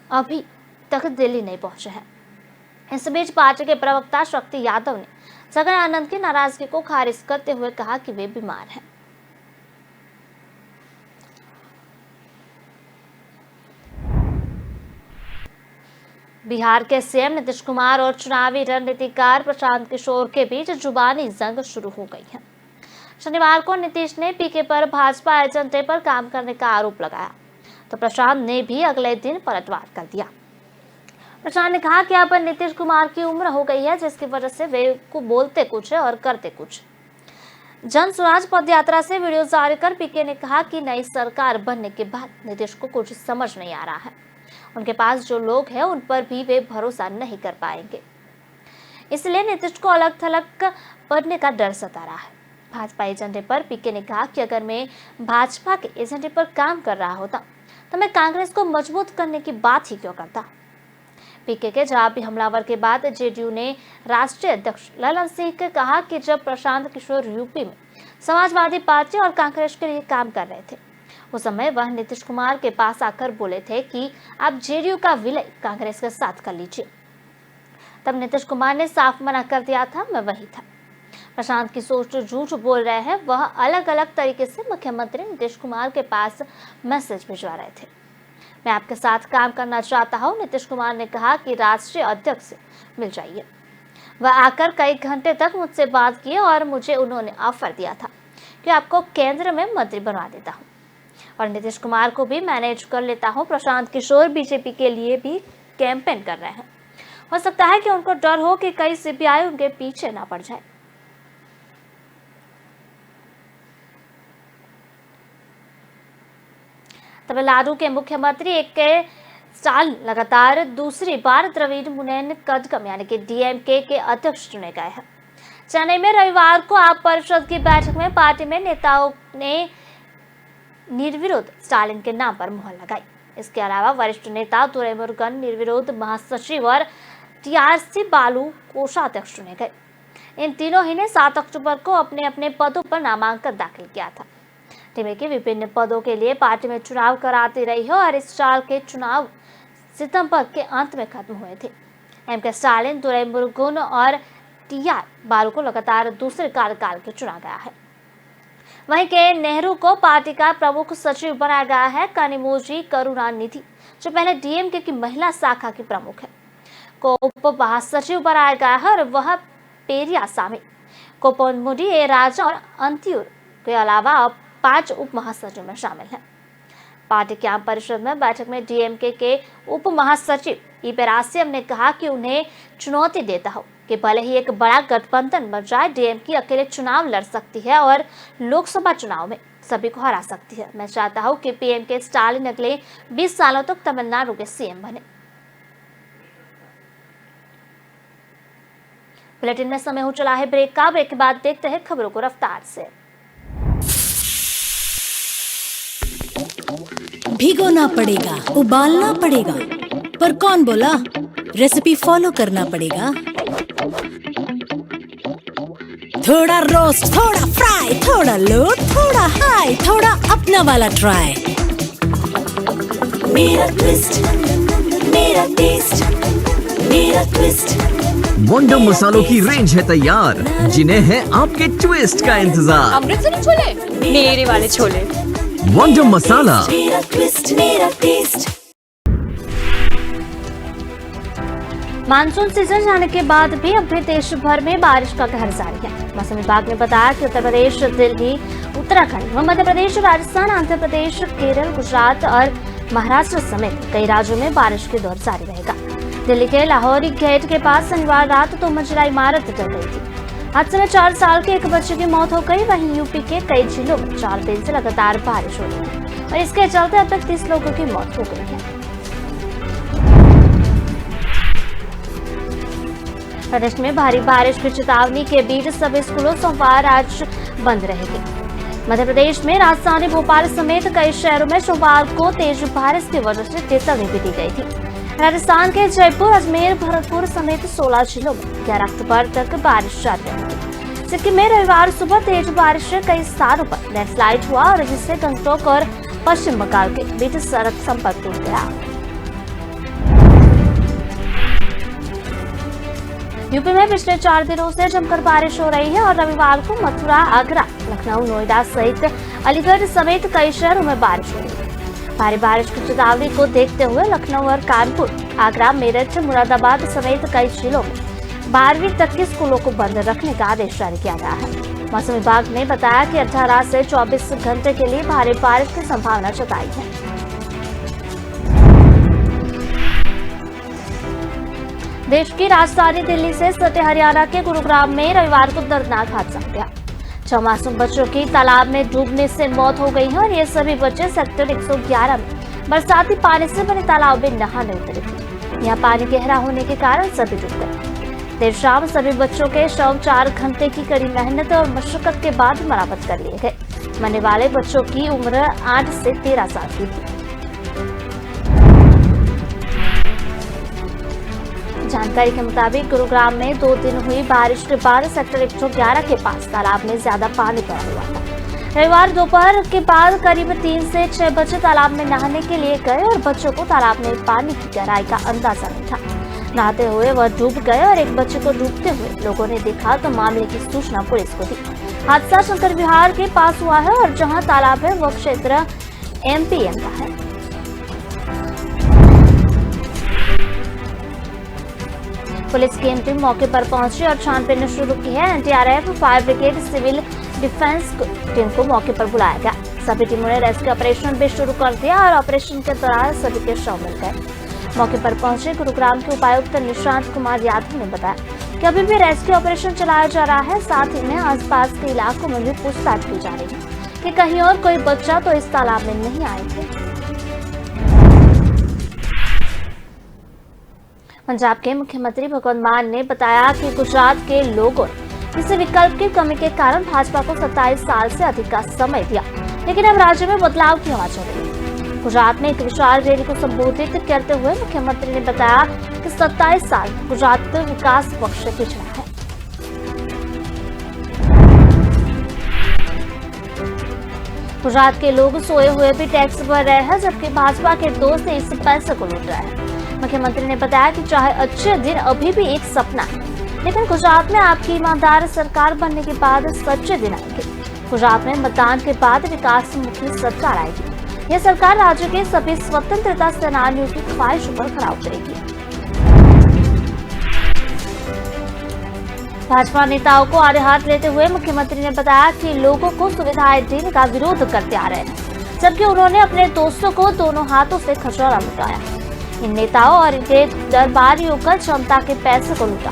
अभी तक दिल्ली नहीं पहुंचे हैं। इस बीच पार्टी के प्रवक्ता शक्ति यादव ने जगन्नाथ की नाराजगी को खारिज करते हुए कहा कि वे बीमार हैं। बिहार के सीएम नीतीश कुमार और चुनावी रणनीतिकार प्रशांत किशोर के बीच जुबानी जंग शुरू हो गई है। शनिवार को नीतीश ने पीके पर भाजपा एजेंडे पर काम करने का आरोप लगाया, तो प्रशांत ने भी अगले दिन पलटवार कर दिया। प्रशांत ने कहा कि अब नीतीश कुमार की उम्र हो गई है, जिसकी वजह से वे को बोलते कुछ है और करते कुछ। जन स्वराज पद यात्रा से वीडियो जारी कर पीके ने कहा कि नई सरकार बनने के बाद नीतीश को कुछ समझ नहीं आ रहा है। उनके पास जो लोग हैं उन पर भी वे भरोसा नहीं कर पाएंगे, इसलिए नीतीश को अलग थलग पड़ने का डर सता रहा है। भाजपा एजेंडे पर पीके ने कहा कि अगर मैं भाजपा के एजेंडे पर काम कर रहा होता तो मैं कांग्रेस को मजबूत करने की बात ही क्यों करता। पीके के जवाबी हमलावर के बाद जेडीयू ने राष्ट्रीय अध्यक्ष ललन सिंह ने कहा कि जब प्रशांत किशोर यूपी में समाजवादी पार्टी और कांग्रेस के लिए काम कर रहे थे, उस समय वह नीतीश कुमार के पास आकर बोले थे कि आप जेडीयू का विलय कांग्रेस के साथ कर लीजिए। तब नीतीश कुमार ने साफ मना कर दिया था, मैं वही था। प्रशांत किशोर जो झूठ बोल रहे हैं, वह अलग अलग तरीके से मुख्यमंत्री नीतीश कुमार के पास मैसेज भिजवा रहे थे। मैं आपके साथ काम करना चाहता हूं, नीतीश कुमार ने कहा कि राष्ट्रीय अध्यक्ष से मिल जाइए। वह आकर कई घंटे तक मुझसे बात किए और मुझे उन्होंने ऑफर दिया था कि आपको केंद्र में मंत्री बनवा देता हूं और नीतीश कुमार को भी मैनेज कर लेता हूं। प्रशांत किशोर बीजेपी के लिए भी कैंपेन कर रहे हैं। हो सकता है कि उनको डर हो कि कई सीबीआई उनके पीछे ना पड़ जाए। तमिलनाडु के मुख्यमंत्री के स्टालिन लगातार दूसरी बार द्रविड़ मुनेत्र कड़गम यानी कि डीएमके के अध्यक्ष चुने गए हैं। चेन्नई में रविवार को आप परिषद की बैठक में पार्टी में नेताओं ने निर्विरोध स्टालिन के नाम पर मुहर लगाई। इसके अलावा वरिष्ठ नेता दुराईमुरुगन निर्विरोध महासचिव और टीआरसी बालू कोषाध्यक्ष चुने गए। इन तीनों ही ने 7 अक्टूबर को अपने अपने पदों पर नामांकन दाखिल किया था। टीम के विभिन्न पदों के लिए पार्टी में चुनाव कराती रही है और इस साल के चुनाव सितंबर के अंत में खत्म हुए थे। एमके स्टालिन, दुराईमुरुगन और टीआर बालू को लगातार दूसरे कार्यकाल के चुना गया है। वहीं के नेहरू को पार्टी का प्रमुख सचिव बनाया गया है। कनिमोझी करुणानिधि, जो पहले डीएमके की महिला शाखा की प्रमुख है, को उप महासचिव बनाया गया है और वह पेरियासामी, कोपनमुडी, ए राजा और अंतियूर के अलावा अब 5 उप महासचिव में शामिल हैं। पार्टी की आम परिषद में बैठक में डीएमके के उप महासचिव इपेरासियम ने कहा कि उन्हें चुनौती देता हो कि भले ही एक बड़ा गठबंधन बन जाए, डीएमके अकेले चुनाव लड़ सकती है और लोकसभा चुनाव में सभी को हरा सकती है। मैं चाहता हूं कि पीएमके स्टालिन अगले 20 सालों तक तमिलनाडु के सीएम बने। बुलेटिन में समय हो चला है ब्रेक का। ब्रेक के बाद देखते हैं खबरों को रफ्तार से। भिगोना पड़ेगा, उबालना पड़ेगा, पर कौन बोला? रेसिपी फॉलो करना पड़ेगा। थोड़ा रोस्ट, थोड़ा फ्राई, थोड़ा लो, थोड़ा हाई, थोड़ा अपना वाला ट्राई। मेरा ट्विस्ट, मेरा टेस्ट, मेरा ट्विस्ट। वंडर मसालों की रेंज है तैयार, जिन्हें है आपके ट्विस्ट का इंतजार। अमृतसरी छोले, मेरे वाले छोले। वंडर मसाला। मेरा ट्विस्ट, मेरा टेस्ट। मानसून सीजन जाने के बाद भी अब भी देश भर में बारिश का कहर जारी है। मौसम विभाग ने बताया कि उत्तर प्रदेश, दिल्ली, उत्तराखंड व मध्य प्रदेश, राजस्थान, आंध्र प्रदेश, केरल, गुजरात और महाराष्ट्र समेत कई राज्यों में बारिश के दौर जारी रहेगा। दिल्ली के लाहौरी गेट के पास शनिवार रात 2 मंजिला इमारत गिर गई थी। हादसे में 4 साल के एक बच्चे की मौत हो गई। वहीं यूपी के कई जिलों में 4 दिन से लगातार बारिश हो रही है और इसके चलते अब तक 30 लोगों की मौत हो गई है। प्रदेश में भारी बारिश की चेतावनी के बीच सभी स्कूलों सोमवार आज बंद रहेगी। मध्य प्रदेश में राजधानी भोपाल समेत कई शहरों में सोमवार को तेज बारिश की वजह से चेतावनी भी दी गई थी। राजस्थान के जयपुर, अजमेर, भरतपुर समेत 16 जिलों में 11 अक्टूबर तक बारिश जारी रहेगी। सिक्किम में रविवार सुबह तेज बारिश से कई स्थानों पर लैंडस्लाइड हुआ और जिससे गंगटोक और पश्चिम बंगाल के बीच सड़क संपर्क टूट गया। यूपी में पिछले 4 दिनों से जमकर बारिश हो रही है और रविवार को मथुरा, आगरा, लखनऊ, नोएडा सहित अलीगढ़ समेत कई शहरों में बारिश हो रही है। भारी बारिश की चेतावनी को देखते हुए लखनऊ और कानपुर, आगरा, मेरठ, मुरादाबाद समेत कई जिलों में 12वीं तक के स्कूलों को बंद रखने का आदेश जारी किया गया है। मौसम विभाग ने बताया कि 18 से 24 घंटे के लिए भारी बारिश की संभावना जताई है। देश की राजधानी दिल्ली से सटे हरियाणा के गुरुग्राम में रविवार को दर्दनाक हादसा हो गया। 6 मासूम बच्चों की तालाब में डूबने से मौत हो गई है और ये सभी बच्चे सेक्टर 111 में बरसाती पानी से बने तालाब में नहाने उतरे थे। यहाँ पानी गहरा होने के कारण सभी डूब गए। देर शाम सभी बच्चों के शव 4 घंटे की कड़ी मेहनत और मशक्कत के बाद बरामद कर लिए गए। मरने वाले बच्चों की उम्र 8 से 13 साल की थी। जानकारी के मुताबिक गुरुग्राम में 2 दिन हुई बारिश के बाद सेक्टर 111 के पास तालाब में ज्यादा पानी भरा हुआ था। रविवार दोपहर के बाद करीब 3 से 6 बच्चे तालाब में नहाने के लिए गए और बच्चों को तालाब में पानी की गहराई का अंदाजा नहीं था। नहाते हुए वह डूब गए और एक बच्चे को डूबते हुए लोगों ने देखा तो मामले की सूचना पुलिस को दी। हादसा शंकर विहार के पास हुआ है और जहां तालाब है वह क्षेत्र MPM का है। पुलिस की टीम मौके पर पहुंची और छानबीन शुरू की है। NDRF, fire brigade, civil defence team को मौके पर बुलाया गया। सभी टीमों ने रेस्क्यू ऑपरेशन भी शुरू कर दिया और ऑपरेशन के दौरान सभी के शव मिल गए। मौके पर पहुंचे गुरुग्राम के उपायुक्त निशांत कुमार यादव ने बताया कि अभी भी रेस्क्यू ऑपरेशन चलाया जा रहा है। साथ ही में आसपास के इलाकों में भी पूछताछ की जा रही है कि कहीं और कोई बच्चा तो इस तालाब में नहीं आए थे। पंजाब के मुख्यमंत्री भगवंत मान ने बताया कि गुजरात के लोगों ने किसी विकल्प की कमी के कारण भाजपा को 27 साल से अधिक का समय दिया, लेकिन अब राज्य में बदलाव की हवा चल रही है। गुजरात में एक विशाल रैली को संबोधित करते हुए मुख्यमंत्री ने बताया कि 27 साल गुजरात विकास पक्ष से पिछड़ा है। गुजरात के लोग सोए हुए भी टैक्स भर रहे हैं, जबकि भाजपा के दोस्त इस पैसे को लूट रहे हैं। मुख्यमंत्री ने बताया कि चाहे अच्छे दिन अभी भी एक सपना है, लेकिन गुजरात में आपकी ईमानदार सरकार बनने के बाद सच्चे दिन आएंगे। गुजरात में मतदान के बाद विकासमुखी सरकार आएगी। यह सरकार राज्य के सभी स्वतंत्रता सेनानियों की ख्वाहिशों पर खरा उतरेगी। भाजपा नेताओं को आड़े हाथ लेते हुए मुख्यमंत्री ने बताया कि लोगों को सुविधाएं देने का विरोध करते आ रहे हैं, जबकि उन्होंने अपने दोस्तों को दोनों हाथों से खजाना लुटाया। इन नेताओं और इनके दरबारियों का जनता के पैसे को लूटा।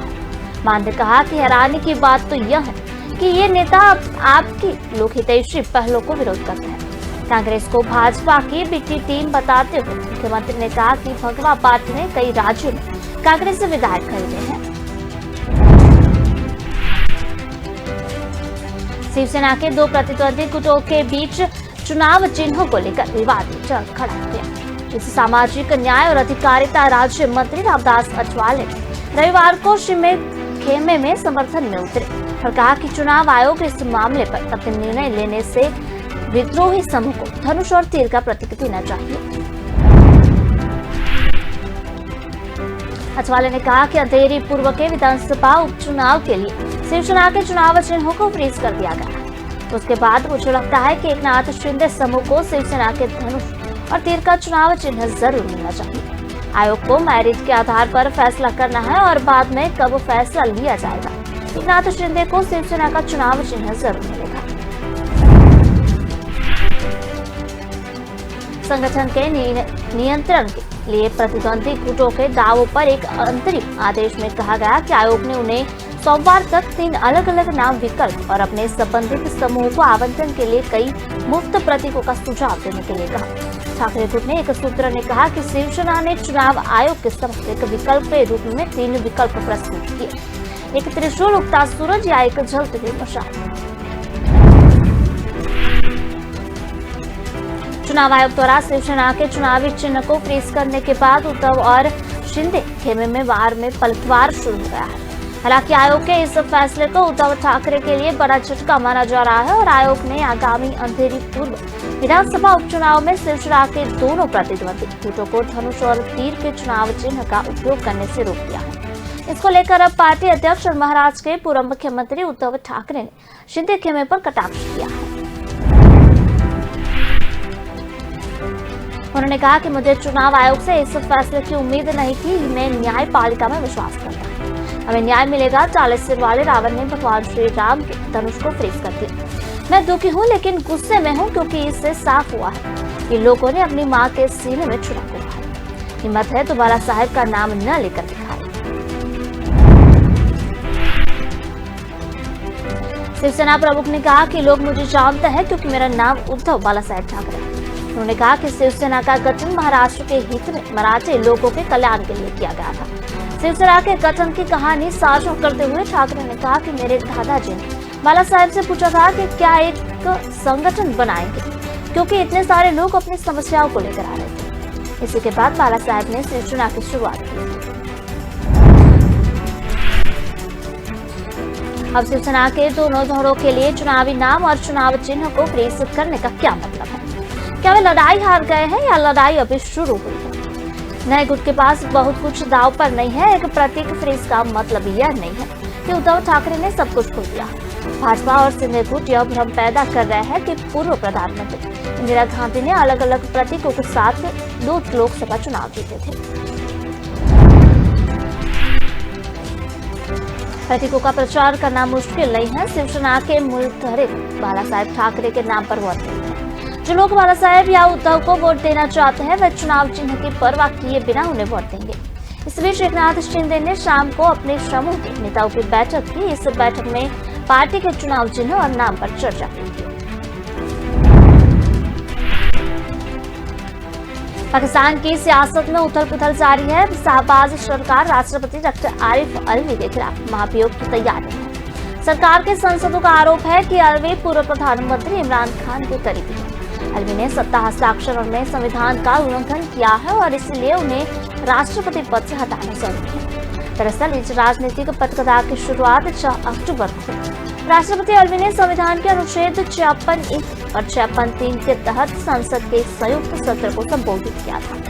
मान ने कहा कि हैरानी की बात तो यह है कि ये नेता आपकी लोकहितैषी पहलों को विरोध करते हैं। कांग्रेस को भाजपा की बिटी टीम बताते हुए मुख्यमंत्री ने कहा कि भगवा पार्टी ने कई राज्यों में कांग्रेस से विधायक खरीदे हैं। शिवसेना के दो प्रतिद्वंदी गुटों के बीच चुनाव चिन्हों को लेकर विवाद चल खड़ा हो गया। इस सामाजिक न्याय और अधिकारिता राज्य मंत्री रामदास अठवाले रविवार को खेमे में समर्थन में उतरे और कहा कि चुनाव आयोग इस मामले पर अपने निर्णय लेने से विद्रोही समूह को धनुष और तीर का प्रतीक देना चाहिए। अठवाले ने कहा कि अंधेरी पूर्व के विधानसभा उपचुनाव के लिए शिवसेना के चुनाव चिन्हों को फ्रीज कर दिया गया है। उसके बाद मुझे लगता है कि एकनाथ शिंदे समूह को शिवसेना के धनुष और तीर का चुनाव चिन्ह जरूर मिलना चाहिए। आयोग को मेरिट के आधार पर फैसला करना है और बाद में कब फैसला लिया जाएगा। एकनाथ शिंदे को शिवसेना का चुनाव चिन्ह जरूर मिलेगा। संगठन के नियंत्रण के लिए प्रतिद्वंदी गुटों के दावों पर एक अंतरिम आदेश में कहा गया कि आयोग ने उन्हें सोमवार तक 3 अलग अलग नाम विकल्प और अपने संबंधित समूह को आवंटन के लिए कई मुफ्त प्रतीकों का सुझाव देने के लिए कहा। ठाकरे गुट ने एक सूत्र ने कहा कि शिवसेना ने चुनाव आयोग के समक्ष एक विकल्प के रूप में 3 विकल्प प्रस्तुत किए, एक त्रिशूल उगता सूरज या एक जलती हुई मशाल। चुनाव आयोग द्वारा शिवसेना के चुनावी चिन्ह को फ्रीज करने के बाद उद्धव और शिंदे खेमे में वार में पलटवार शुरू हो गया है। हालांकि आयोग के इस फैसले को उद्धव ठाकरे के लिए बड़ा झटका माना जा रहा है और आयोग ने आगामी अंधेरी पूर्व विधानसभा उपचुनाव में शिवसेना के दोनों प्रतिद्वंदी गुटों को धनुष और तीर के चुनाव चिन्ह का उपयोग करने से रोक दिया है। इसको लेकर अब पार्टी अध्यक्ष और महाराष्ट्र के पूर्व मुख्यमंत्री उद्धव ठाकरे ने शिंदे खेमे पर कटाक्ष किया है। उन्होंने कहा कि मुझे चुनाव आयोग से इस फैसले की उम्मीद नहीं थी। मैं न्यायपालिका में विश्वास करता हूँ, हमें न्याय मिलेगा। 40 सिर वाले रावण ने भगवान श्री राम के धनुष को फ्रीज कर दिया। मैं दुखी हूँ लेकिन गुस्से में हूँ क्योंकि इससे साफ हुआ है कि लोगों ने अपनी माँ के सीने में छुरा को मारा। हिम्मत है तो बाला साहेब का नाम न लेकर दिखाए। शिवसेना प्रमुख ने कहा कि लोग मुझे जानते हैं क्योंकि मेरा नाम उद्धव बाला साहेब ठाकरे है। उन्होंने कहा कि शिवसेना का गठन महाराष्ट्र के हित में मराठे लोगों के कल्याण के लिए किया गया था। शिवसेना के गठन की कहानी साझा करते हुए ठाकरे ने कहा कि मेरे दादाजी ने बाला साहेब से पूछा था कि क्या एक संगठन बनाएंगे, क्योंकि इतने सारे लोग अपनी समस्याओं को लेकर आ रहे थे। इसी के बाद बाला साहेब ने शिवसेना की शुरुआत की। अब शिवसेना के दोनों धड़ों के लिए चुनावी नाम और चुनाव चिन्ह को फ्रीज करने का क्या मतलब है? क्या वे लड़ाई हार गए हैं या लड़ाई अभी शुरू हुई है? नए गुट के पास बहुत कुछ दाव पर नहीं है। एक प्रतीक फ्रीज का मतलब यह नहीं है कि उद्धव ठाकरे ने सब कुछ खो दिया। भाजपा और शिंदे गुट यह भ्रम पैदा कर रहे हैं कि पूर्व प्रधानमंत्री इंदिरा गांधी ने अलग अलग प्रतीकों के साथ 2 लोकसभा चुनाव जीते थे। प्रतीकों का प्रचार करना मुश्किल नहीं है। शिवसेना के मूलधारे बाला साहेब ठाकरे के नाम पर वोट देते हैं। जो लोग बाला साहेब या उद्धव को वोट देना चाहते हैं वे चुनाव चिन्ह की परवाह किए बिना उन्हें वोट देंगे। इस बीच एकनाथ शिंदे ने शाम को अपने समूह के नेताओं की बैठक की। इस बैठक में पार्टी के चुनाव चिन्ह और नाम पर चर्चा की। पाकिस्तान की सियासत में उथल पुथल जारी है। शाहबाज सरकार राष्ट्रपति डॉक्टर आरिफ अलवी के खिलाफ महाभियोग की तैयारी है। सरकार के सांसदों का आरोप है कि अलवी पूर्व प्रधानमंत्री इमरान खान के करीबी है। अलवी ने सत्ता हस्ताक्षर में संविधान का उल्लंघन किया है और इसलिए उन्हें राष्ट्रपति पद से हटाना जरूरी है। दरअसल इस राजनीतिक पटकथा की शुरुआत 6 अक्टूबर को राष्ट्रपति अलवी ने संविधान के अनुच्छेद 56(1) और 56(3) के तहत संसद के संयुक्त सत्र को संबोधित किया था।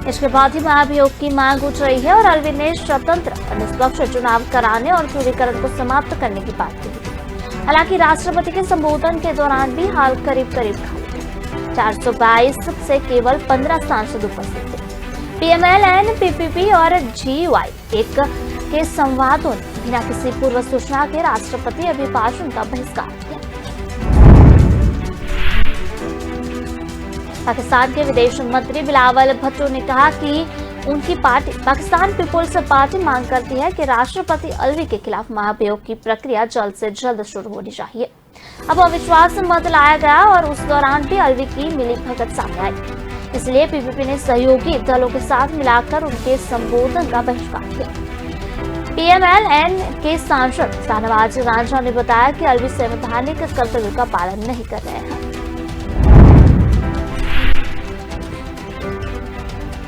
इसके बाद ही महाभियोग की मांग उठ रही है और अलवी ने स्वतंत्र और निष्पक्ष चुनाव कराने और ध्रुवीकरण को समाप्त करने की बात की। हालांकि राष्ट्रपति के संबोधन के दौरान भी हाल करीब करीब खाली थे। 422 से केवल 15 सांसद उपस्थित थे। PMLN, PPP और GY1 के संवादों ने बिना किसी पूर्व सूचना के राष्ट्रपति अभिभाषण का बहिष्कार किया। पाकिस्तान के विदेश मंत्री बिलावल भुट्टो ने कहा कि उनकी पार्टी पाकिस्तान पीपुल्स पार्टी मांग करती है कि राष्ट्रपति अलवी के खिलाफ महाभियोग की प्रक्रिया जल्द से जल्द शुरू होनी चाहिए। अब अविश्वास मत लाया गया और उस दौरान भी अलवी की मिलीभगत सामने आई। इसलिए PPP ने सहयोगी दलों के साथ मिलाकर उनके संबोधन का बहिष्कार किया। PMLN के सांसद शाहनवाज रांझा ने बताया कि अलवी संवैधानिक कर्तव्य का पालन नहीं कर रहे हैं।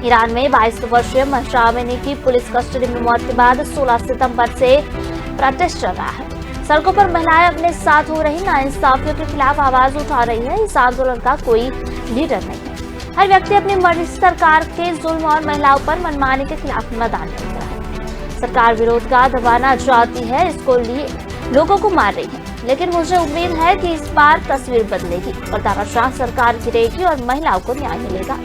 ईरान में 22 वर्षीय महसा अमीनी की पुलिस कस्टडी में मौत के बाद 16 सितंबर से प्रोटेस्ट चल रहा है। सड़कों पर महिलाएं अपने साथ हो रही नाइंसाफियों के खिलाफ आवाज उठा रही है। इस आंदोलन का कोई लीडर नहीं है। हर व्यक्ति अपनी मर्जी से सरकार के जुल्म और महिलाओं पर मनमानी के खिलाफ मैदान में उतरा है। सरकार विरोध का दबाना चाहती है, इसको लिए लोगों को मार रही है, लेकिन मुझे उम्मीद है कि इस बार तस्वीर बदलेगी और तानाशाह सरकार गिरेगी और महिलाओं को न्याय मिलेगा।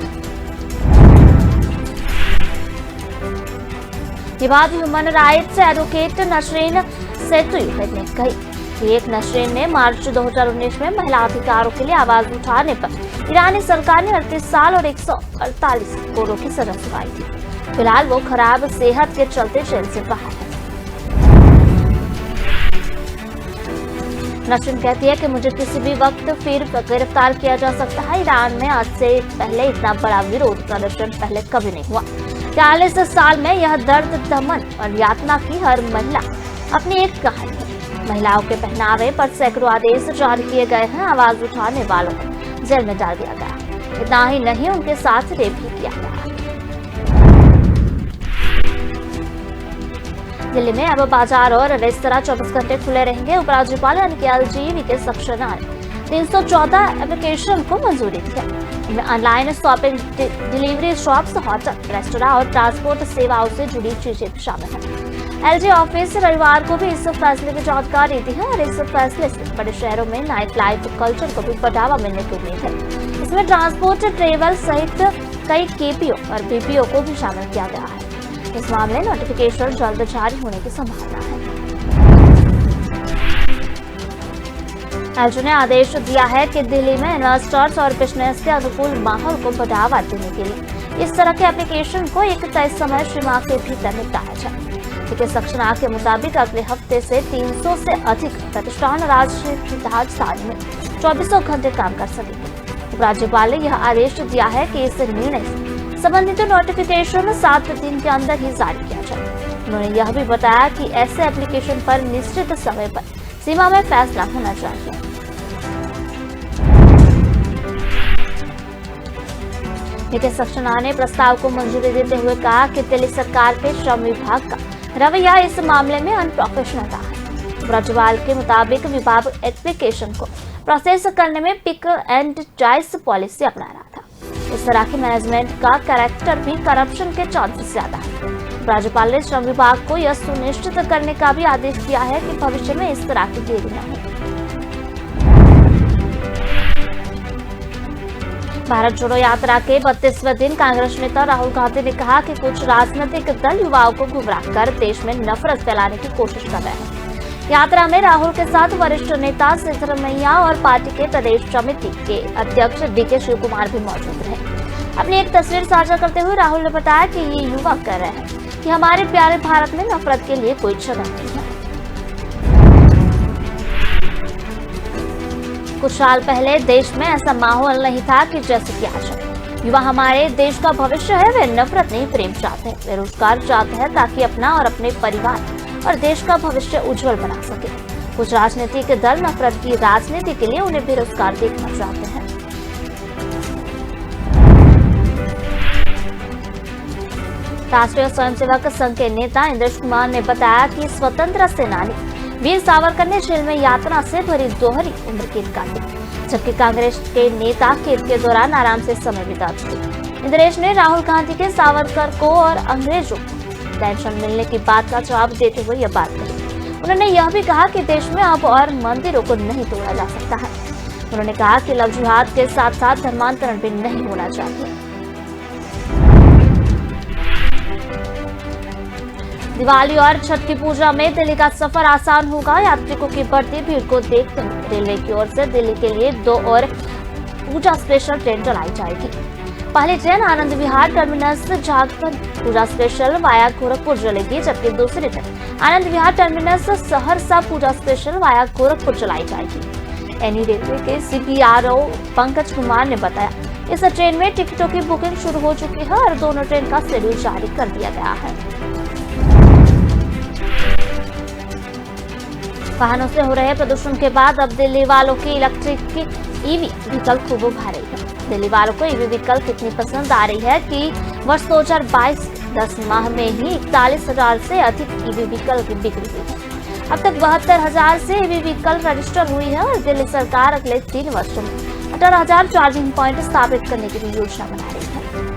ये बात ह्यूमन राइट्स एडवोकेट नसरीन सेतुई ने कही। एक नसरीन ने मार्च 2019 में महिला अधिकारों के लिए आवाज उठाने पर ईरानी सरकार ने 38 साल और 148 करोड़ की सजा सुनाई थी। फिलहाल वो खराब सेहत के चलते जेल से बाहर है। नसरीन कहती है कि मुझे किसी भी वक्त फिर गिरफ्तार किया जा सकता है। ईरान में आज से पहले इतना बड़ा विरोध प्रदर्शन पहले कभी नहीं हुआ। 40 साल में यह दर्द, दमन और यातना की हर महिला अपनी एक कहानी है। महिलाओं के पहनावे पर सैकड़ों आदेश जारी किए गए हैं। आवाज उठाने वालों को जेल में डाल दिया गया। इतना ही नहीं, उनके साथ रेप भी किया गया। दिल्ली में अब बाजार और रेस्तरां 24 घंटे खुले रहेंगे। उपराज्यपाल एनकेएलजी के सेक्शन 314 एप्लीकेशन को मंजूरी दी है। इनमें online shopping, delivery shops, hotel, restaurant और ट्रांसपोर्ट सेवाओं से जुड़ी चीजें शामिल हैं। एलजी ऑफिस रविवार को भी इस फैसले की जानकारी दी है और इस फैसले से बड़े शहरों में नाइट लाइफ कल्चर को भी बढ़ावा मिलने की उम्मीद है। इसमें ट्रांसपोर्ट, ट्रेवल सहित कई केपीओ और बीपीओ को भी शामिल किया गया है। इस मामले नोटिफिकेशन जल्द जारी होने की संभावना है। एलजी ने आदेश दिया है कि दिल्ली में इन्वेस्टर्स और बिजनेस के अनुकूल माहौल को बढ़ावा देने के लिए इस तरह के एप्लीकेशन को एक तय समय सीमा के भीतर निपटाया जाए। सेक्शन 8 के मुताबिक अगले हफ्ते से 300 से अधिक प्रतिष्ठान राष्ट्रीय राजधानी में 24 घंटे काम कर सकेंगे। उपराज्यपाल ने यह आदेश दिया है कि इस निर्णय से संबंधित नोटिफिकेशन 7 दिन के अंदर ही जारी किया जाए। उन्होंने यह भी बताया कि ऐसे एप्लीकेशन पर निश्चित समय पर सीमा में फैसला होना चाहिए। लेकिन सेक्शन 8 ने प्रस्ताव को मंजूरी देते हुए कहा कि दिल्ली सरकार के श्रम विभाग का रवैया इस मामले में अनप्रोफेशनल रहा है। उपराज्यपाल के मुताबिक विभाग एप्लीकेशन को प्रोसेस करने में पिक एंड चॉइस पॉलिसी अपना रहा था। इस तरह की मैनेजमेंट का कैरेक्टर भी करप्शन के चांसेस ज्यादा है। उपराज्यपाल ने श्रम विभाग को यह सुनिश्चित करने का भी आदेश दिया है कि भविष्य में इस तरह की देरी न हो। भारत जोड़ो यात्रा के 32वें दिन कांग्रेस नेता राहुल गांधी ने कहा कि कुछ राजनीतिक दल युवाओं को गुमराह कर देश में नफरत फैलाने की कोशिश कर रहे हैं। यात्रा में राहुल के साथ वरिष्ठ नेता सिद्धरमैया और पार्टी के प्रदेश समिति के अध्यक्ष डीके शिव कुमार भी मौजूद रहे। अपनी एक तस्वीर साझा करते हुए राहुल ने बताया कि ये युवा कह रहे हैं कि हमारे प्यारे भारत में नफरत के लिए कोई जगह नहीं है। कुछ साल पहले देश में ऐसा माहौल नहीं था कि जैसे कि आज है। युवा हमारे देश का भविष्य है। वे नफरत नहीं, प्रेम चाहते हैं। वे रोजगार चाहते हैं ताकि अपना और अपने परिवार और देश का भविष्य उज्जवल बना सके। कुछ राजनीतिक दल नफरत की राजनीति के लिए उन्हें बेरोजगार देखना चाहते हैं। राष्ट्रीय स्वयंसेवक संघ के नेता इंद्रेश कुमार ने बताया कि स्वतंत्रता सेनानी वीर सावरकर ने जेल में यातना से भरी दोहरी उम्र कैद काटी, जबकि कांग्रेस के नेता कैद के दौरान आराम से समय बिता चुके। इंद्रेश ने राहुल गांधी के सावरकर को और अंग्रेजों को पेंशन मिलने की बात का जवाब देते हुए यह बात कही। उन्होंने यह भी कहा कि देश में अब और मंदिरों को नहीं तोड़ा जा सकता है। उन्होंने कहा कि लव जिहाद के साथ साथ धर्मांतरण भी नहीं होना चाहिए। दिवाली और छठ की पूजा में दिल्ली का सफर आसान होगा। यात्रिकों की बढ़ती भीड़ को देखते हुए रेलवे की ओर से दिल्ली के लिए 2 और पूजा स्पेशल ट्रेन चलाई जाएगी। पहली ट्रेन आनंद विहार टर्मिनस झारखंड पूजा स्पेशल वाया गोरखपुर चलेगी, जबकि दूसरी ट्रेन आनंद विहार टर्मिनस सहरसा पूजा स्पेशल वाया गोरखपुर चलाई जाएगी। एनी रेलवे के CPRO पंकज कुमार ने बताया, इस ट्रेन में टिकटों की बुकिंग शुरू हो चुकी है और दोनों ट्रेन का शेड्यूल जारी कर दिया गया है। वाहनों से हो रहे प्रदूषण के बाद अब दिल्ली वालों की इलेक्ट्रिक ईवी व्हीकल खूब उभा रही है। दिल्ली वालों को ईवी व्हीकल कितनी पसंद आ रही है कि वर्ष 2022 10 माह में ही 41,000 से अधिक ईवी व्हीकल की बिक्री हुई है। अब तक 72,000 से ईवी व्हीकल रजिस्टर हुई है और दिल्ली सरकार अगले 3 वर्षों में 18,000 चार्जिंग पॉइंट स्थापित करने की भी योजना बना रही है।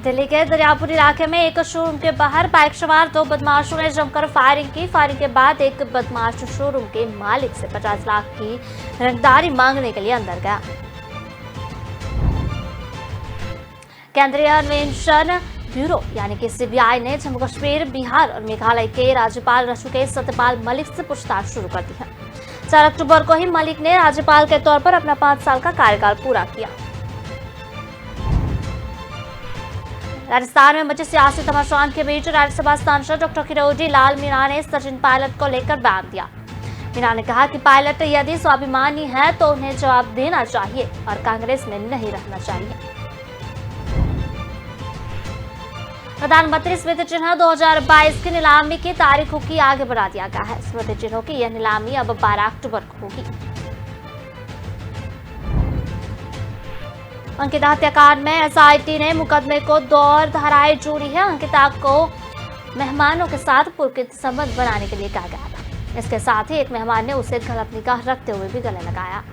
दिल्ली के दरियापुर इलाके में एक शोरूम के बाहर बाइक सवार 2 बदमाशों ने जमकर फायरिंग की। फायरिंग के बाद एक बदमाश शोरूम के मालिक से 50 लाख की रंगदारी मांगने के लिए अंदर गया। केंद्रीय अन्वेषण ब्यूरो यानी कि सीबीआई ने जम्मू कश्मीर, बिहार और मेघालय के राज्यपाल ऋषिकेश सत्यपाल मलिक से पूछताछ शुरू कर दी है। 4 अक्टूबर को ही मलिक ने राज्यपाल के तौर पर अपना 5 साल का कार्यकाल पूरा किया। राजस्थान में मचे सियासी घमासान के बीच राज्यसभा सांसद डॉक्टर किरोड़ी लाल मीणा ने सचिन पायलट को लेकर बयान दिया। मीणा ने कहा कि पायलट यदि स्वाभिमानी है तो उन्हें जवाब देना चाहिए और कांग्रेस में नहीं रहना चाहिए। प्रधानमंत्री स्मृति चिन्ह 2022 की नीलामी की तारीखों की आगे बढ़ा दिया गया है। स्मृति चिन्हों की यह नीलामी अब 12 अक्टूबर को होगी। अंकिता हत्याकांड में एसआईटी ने मुकदमे को 2 और धाराएं जोड़ी है। अंकिता को मेहमानों के साथ पुरकित संबंध बनाने के लिए कहा गया था। इसके साथ ही एक मेहमान ने उसे गलत निगाह रखते हुए भी गले लगाया।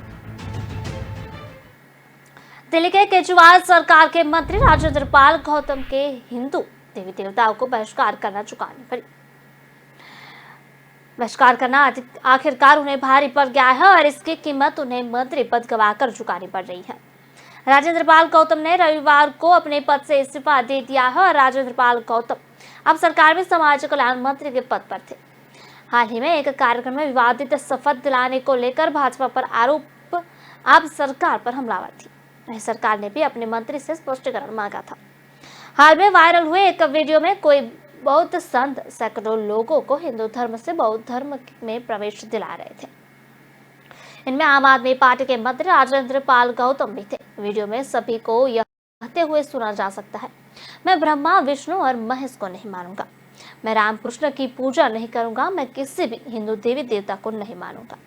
दिल्ली के केजरीवाल सरकार के मंत्री राजेंद्र पाल गौतम के हिंदू देवी देवताओं को बहिष्कार करना चुकानी पड़ी। बहिष्कार करना आखिरकार उन्हें भारी पड़ गया है और इसकी कीमत उन्हें मंत्री पद गंवाकर चुकानी पड़ रही है। राजेंद्र पाल गौतम ने रविवार को अपने पद से इस्तीफा दे दिया है और राजेंद्र पाल गौतम अब सरकार में समाज कल्याण मंत्री के पद पर थे। हाल ही में एक कार्यक्रम में विवादित शपथ दिलाने को लेकर भाजपा पर आरोप अब सरकार पर हमलावर थी। वहीं सरकार ने भी अपने मंत्री से स्पष्टीकरण मांगा था। हाल में वायरल हुए एक वीडियो में कोई बौद्ध संत सैकड़ों लोगों को हिंदू धर्म से बौद्ध धर्म में प्रवेश दिला रहे थे। इनमें आम आदमी पार्टी के मंत्री राजेंद्र पाल गौतम भी थे। वीडियो में सभी को यह कहते हुए सुना जा सकता है, मैं ब्रह्मा, विष्णु और महेश को नहीं मानूंगा, मैं रामकृष्ण की पूजा नहीं करूंगा, मैं किसी भी हिंदू देवी देवता को नहीं मानूंगा।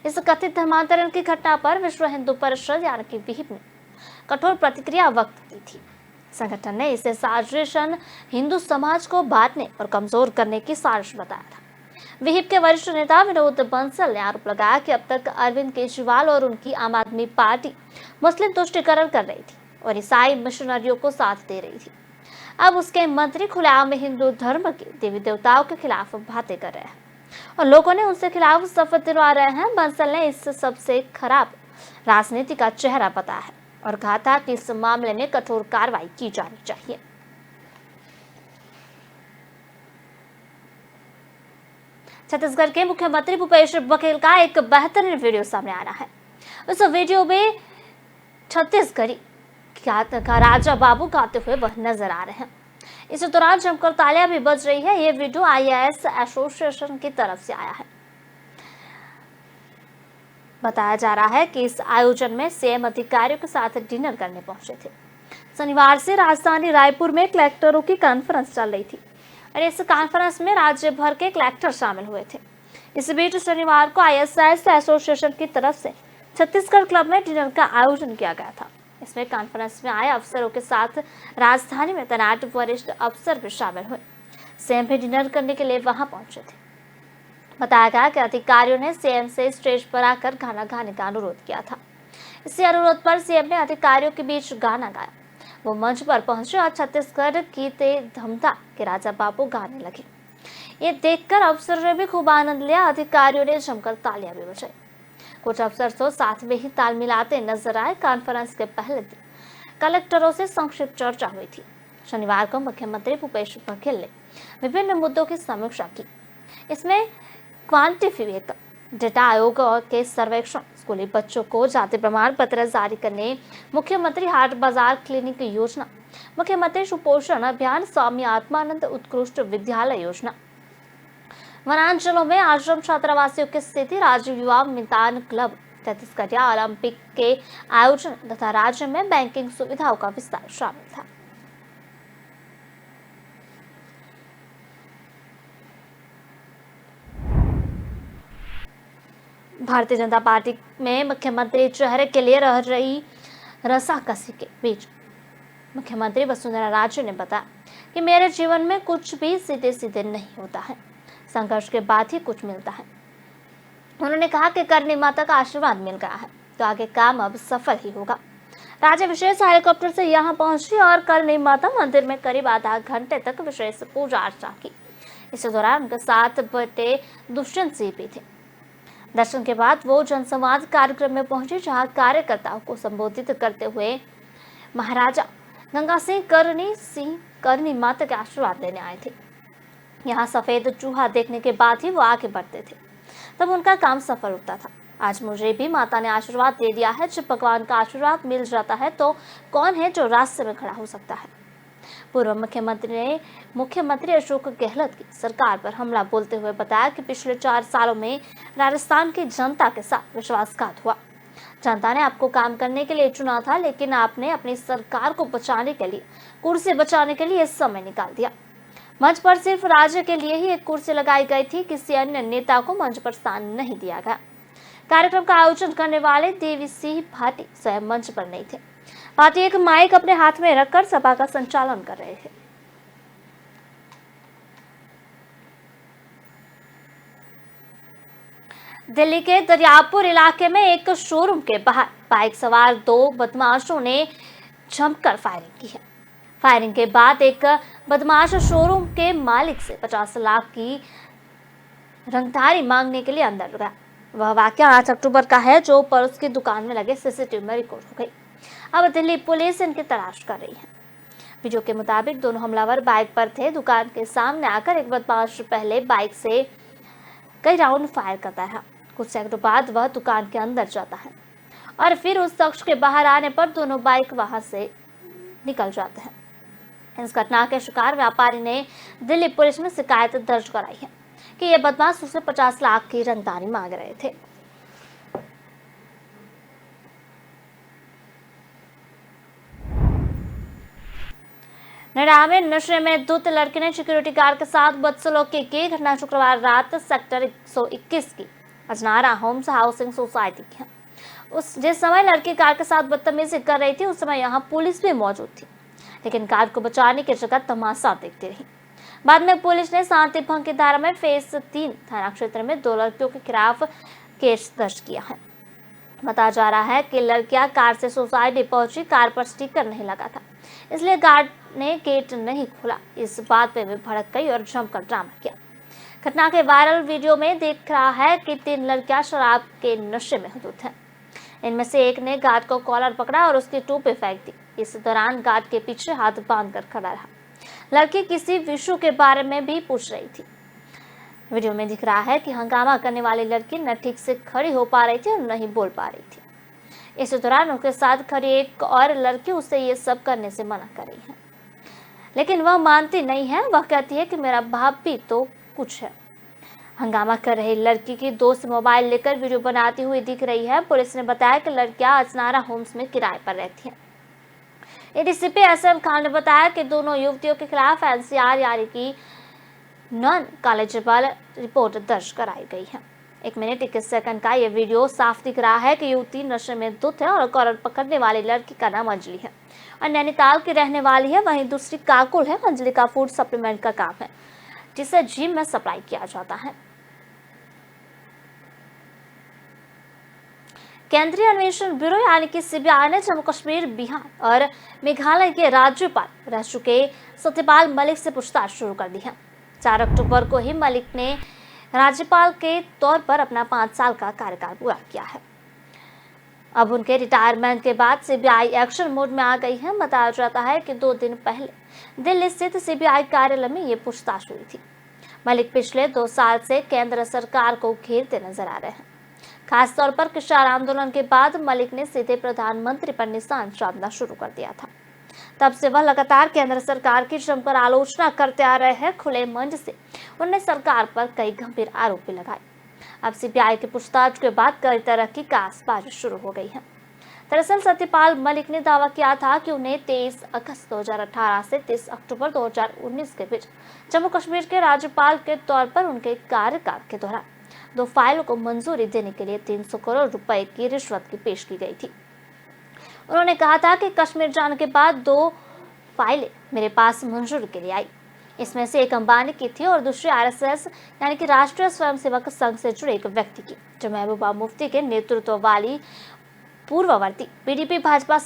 इस कथित धर्मांतरण की घटना पर विश्व हिंदू परिषद यानी कि विहिप ने कठोर प्रतिक्रिया व्यक्त की थी। संगठन ने इसे साजिश हिंदू समाज को बांटने और कमजोर करने की साजिश बताया था। विहिप के वरिष्ठ नेता विनोद बंसल ने आरोप लगाया कि अब तक अरविंद केजरीवाल और उनकी आम आदमी पार्टी मुस्लिम तुष्टीकरण कर रही थी और ईसाई मिशनरियों को साथ दे रही थी। अब उसके मंत्री खुलेआम हिंदू धर्म के देवी देवताओं के खिलाफ बातें कर रहे हैं और लोगों ने उनसे खिलाफ शपथ दिलवा रहे हैं। बंसल ने इस सबसे खराब राजनीति का चेहरा बताया है और कहा था कि इस मामले में कठोर कार्रवाई की जानी चाहिए। छत्तीसगढ़ के मुख्यमंत्री भूपेश बघेल का एक बेहतरीन वीडियो सामने आ रहा है। उस वीडियो में छत्तीसगढ़ी का राजा बाबू गाते हुए वह नजर आ रहे हैं। इस दौरान जमकर तालियां भी बज रही है। ये वीडियो IAS एसोसिएशन की तरफ से आया है। बताया जा रहा है कि इस आयोजन में सीएम अधिकारियों के साथ डिनर करने पहुंचे थे। शनिवार से राजधानी रायपुर में कलेक्टरों की कॉन्फ्रेंस चल रही थी और इस कॉन्फ्रेंस में राज्य भर के कलेक्टर शामिल हुए थे। इस बीच शनिवार को IAS एसोसिएशन की तरफ से छत्तीसगढ़ क्लब में डिनर का आयोजन किया गया था। इसमें कॉन्फ्रेंस में आए अफसरों के साथ राजधानी में तैनात वरिष्ठ अफसर भी शामिल हुए। सीएम भी डिनर करने के लिए वहां पहुंचे थे। बताया गया कि अधिकारियों ने सीएम से स्टेज पर आकर गाना गाने का अनुरोध किया था। इसी अनुरोध पर सीएम ने अधिकारियों के बीच गाना गाया। वो मंच पर पहुंचे और छत्तीसगढ़ की ते धमधा के राजा बाबू गाने लगे। ये देखकर अफसरों ने भी खूब आनंद लिया। अधिकारियों ने जमकर तालियां भी बजाई। कुछ अफसर तो साथ में ही ताल मिलाते नजर आए। कॉन्फ्रेंस के पहले दिन कलेक्टरों से संक्षिप्त चर्चा हुई थी। शनिवार को मुख्यमंत्री भूपेश बघेल ने विभिन्न मुद्दों की समीक्षा की। इसमें क्वांटिफिकेशन, डेटा आयोग के सर्वेक्षण, स्कूली बच्चों को जाति प्रमाण पत्र जारी करने, मुख्यमंत्री हाट बाजार क्लिनिक योजना, मुख्यमंत्री सुपोषण अभियान, स्वामी आत्मानंद उत्कृष्ट विद्यालय योजना, वनांचलों में आश्रम छात्रावासियों की स्थिति, राज्य युवा मितान क्लब, छत्तीसगढ़ ओलंपिक के आयोजन तथा राज्य में बैंकिंग सुविधाओं का विस्तार शामिल था। भारतीय जनता पार्टी में मुख्यमंत्री चेहरे के लिए रह रही रसाकसी के बीच मुख्यमंत्री वसुंधरा राजे ने बताया कि मेरे जीवन में कुछ भी सीधे सीधे नहीं होता है, संघर्ष के बाद ही कुछ मिलता है। उन्होंने कहा कि करनी माता का आशीर्वाद मिल गया है तो आगे काम अब सफल ही होगा। राज्य विशेष हेलीकॉप्टर से यहां पहुंची और करनी माता मंदिर में करीब आधा घंटे तक विशेष पूजा अर्चना की। इस दौरान उनके साथ बेटे दुष्यंत सिंह भी थे। दर्शन के बाद वो जनसंवाद कार्यक्रम में पहुंचे, जहां कार्यकर्ताओं को संबोधित करते हुए महाराजा गंगा सिंह करनी माता के आशीर्वाद लेने आए थे। यहाँ सफेद चूहा देखने के बाद ही वो आगे बढ़ते थे, तब उनका काम सफल होता था। आज मुझे भी माता ने आशीर्वाद दे दिया है। जब भगवान का आशीर्वाद मिल जाता है तो कौन है जो रास्ते में खड़ा हो सकता है। पूर्व मुख्यमंत्री ने मुख्यमंत्री अशोक गहलोत की सरकार पर हमला बोलते हुए बताया कि पिछले 4 सालों में राजस्थान की जनता के साथ विश्वासघात हुआ। जनता ने आपको काम करने के लिए चुना था, लेकिन आपने अपनी सरकार को बचाने के लिए, कुर्सी बचाने के लिए समय निकाल दिया। मंच पर सिर्फ राज्य के लिए ही एक कुर्सी लगाई गई थी, किसी अन्य नेता को मंच पर स्थान नहीं दिया गया। कार्यक्रम का आयोजन करने वाले देवी सिंह भाटी स्वयं मंच पर नहीं थे। भाटी एक माइक अपने हाथ में रखकर सभा का संचालन कर रहे थे। दिल्ली के दरियापुर इलाके में एक शोरूम के बाहर बाइक सवार 2 बदमाशों ने जमकर फायरिंग की है। फायरिंग के बाद एक बदमाश शोरूम के मालिक से 50 लाख की रंगदारी मांगने के लिए अंदर गया। वह वाकया 8 अक्टूबर का है, जो पर्स की दुकान में लगे सीसीटीवी में रिकॉर्ड हो गई। अब दिल्ली पुलिस इनकी तलाश कर रही है। वीडियो के मुताबिक दोनों हमलावर बाइक पर थे। दुकान के सामने आकर एक बदमाश पहले बाइक से कई राउंड फायर करता रहा। कुछ सेकंडों बाद वह दुकान के अंदर जाता है और फिर उस शख्स के बाहर आने पर दोनों बाइक वहां से निकल जाते हैं। इस घटना के शिकार व्यापारी ने दिल्ली पुलिस में शिकायत दर्ज कराई है कि ये बदमाश उससे 50 लाख की रंगदारी मांग रहे थे। नोएडा में नशे में धुत लड़की ने सिक्योरिटी गार्ड के साथ बदसलूकी की घटना शुक्रवार रात सेक्टर 121 की अजनारा होम्स हाउसिंग सोसाइटी की है। जिस समय लड़की कार के साथ बदतमीजी कर रही थी, उस समय यहाँ पुलिस भी मौजूद थी, लेकिन कार को बचाने की जगह तमाशा देखती रही। बाद में पुलिस ने शांति भंग की धारा में फेज 3 थाना क्षेत्र में 2 लड़कियों के खिलाफ केस दर्ज किया है। बताया जा रहा है कि लड़कियां कार से सोसाइटी पहुंची, कार पर स्टिकर नहीं लगा था, इसलिए गार्ड ने गेट नहीं खोला। इस बात पे भी भड़क गई और जमकर ड्रामा किया। घटना के वायरल वीडियो में देख रहा है कि 3 लड़कियां शराब के नशे में धुत हैं। इनमें से एक ने गार्ड को कॉलर पकड़ा और उसकी टोपी फेंक दी। इस दौरान गार्ड के पीछे हाथ बांधकर खड़ा रहा। लड़की किसी विषय के बारे में भी पूछ रही थी। वीडियो में दिख रहा है कि हंगामा करने वाली लड़की न ठीक से खड़ी हो पा रही थी और न ही बोल पा रही थी। इस दौरान उनके साथ खड़ी एक और लड़की उससे ये सब करने से मना कर रही है, लेकिन वह मानती नहीं है। वह कहती है कि मेरा बाप भी तो कुछ है। हंगामा कर रही लड़की की दोस्त मोबाइल लेकर वीडियो बनाती हुई दिख रही है। पुलिस ने बताया कि लड़कियां अजनारा होम्स में किराए पर रहती हैं। एडीसीपी एसएम खान ने बताया कि दोनों युवतियों के खिलाफ एनसीआर यानी कि नॉन कॉलेजेबल रिपोर्ट दर्ज कराई गई है। 1 मिनट 21 सेकंड का यह वीडियो साफ दिख रहा है कि युवती नशे में धुत है और कॉलर पकड़ने वाली लड़की का नाम अंजलि है और नैनीताल की रहने वाली है। वहीं दूसरी काकुल है। अंजलि का फूड सप्लीमेंट का काम है, जिसे जिम में सप्लाई किया जाता है। केंद्रीय अन्वेषण ब्यूरो यानी कि सीबीआई ने जम्मू कश्मीर, बिहार और मेघालय के राज्यपाल रह चुके सत्यपाल मलिक से पूछताछ शुरू कर दी है। 4 अक्टूबर को ही मलिक ने राज्यपाल के तौर पर अपना 5 साल का कार्यकाल पूरा किया है। अब उनके रिटायरमेंट के बाद सीबीआई एक्शन मोड में आ गई है। बताया जाता है कि 2 दिन पहले दिल्ली स्थित सीबीआई कार्यालय में ये पूछताछ हुई थी। मलिक पिछले 2 साल से केंद्र सरकार को घेरते नजर आ रहे हैं। खासतौर पर किसान आंदोलन के बाद मलिक ने सीधे प्रधानमंत्री पर निशान साधना शुरू कर दिया था। तब से वह लगातार केंद्र सरकार की जमकर आलोचना करते आ रहे हैं। खुले मंच से उन्होंने सरकार पर कई गंभीर आरोप भी लगाए। अब सीबीआई की पूछताछ के बाद कई तरह की कासबाजी शुरू हो गई है। दरअसल सत्यपाल मलिक ने दावा किया था कि उन्हें 23 अगस्त 2018 से 30 अक्टूबर 2019 के बीच जम्मू कश्मीर के राज्यपाल के तौर पर उनके कार्यकाल के दौरान 2 फाइलों को मंजूरी देने के लिए 300 करोड़ रुपए की रिश्वत की पेश की गई थी। उन्होंने कहा था कि कश्मीर जाने के बाद 2 फाइलें मेरे पास मंजूरी के लिए आई। इसमें से एक अंबानी की थी और दूसरी RSS यानी कि राष्ट्रीय स्वयंसेवक संघ से जुड़े एक व्यक्ति की, जो महबूबा मुफ्ती के नेतृत्व वाली पूर्ववर्ती PDP भाजपा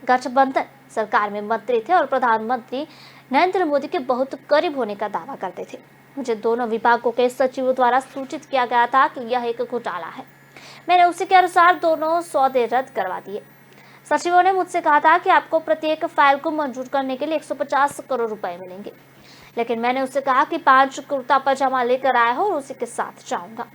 गठबंधन सरकार में मंत्री थे और प्रधानमंत्री नरेंद्र मोदी के बहुत करीब होने का दावा करते थे। मुझे दोनों विभागों के सचिवों द्वारा सूचित किया गया था कि यह एक घोटाला है। मैंने उसी के अनुसार दोनों सौदे रद्द करवा दिए। सचिवों ने मुझसे कहा था कि आपको प्रत्येक फाइल को मंजूर करने के लिए 150 करोड़ रुपए मिलेंगे, लेकिन मैंने उससे कहा कि 5 कुर्ता पजामा लेकर आया हो और उसी के साथ जाऊंगा।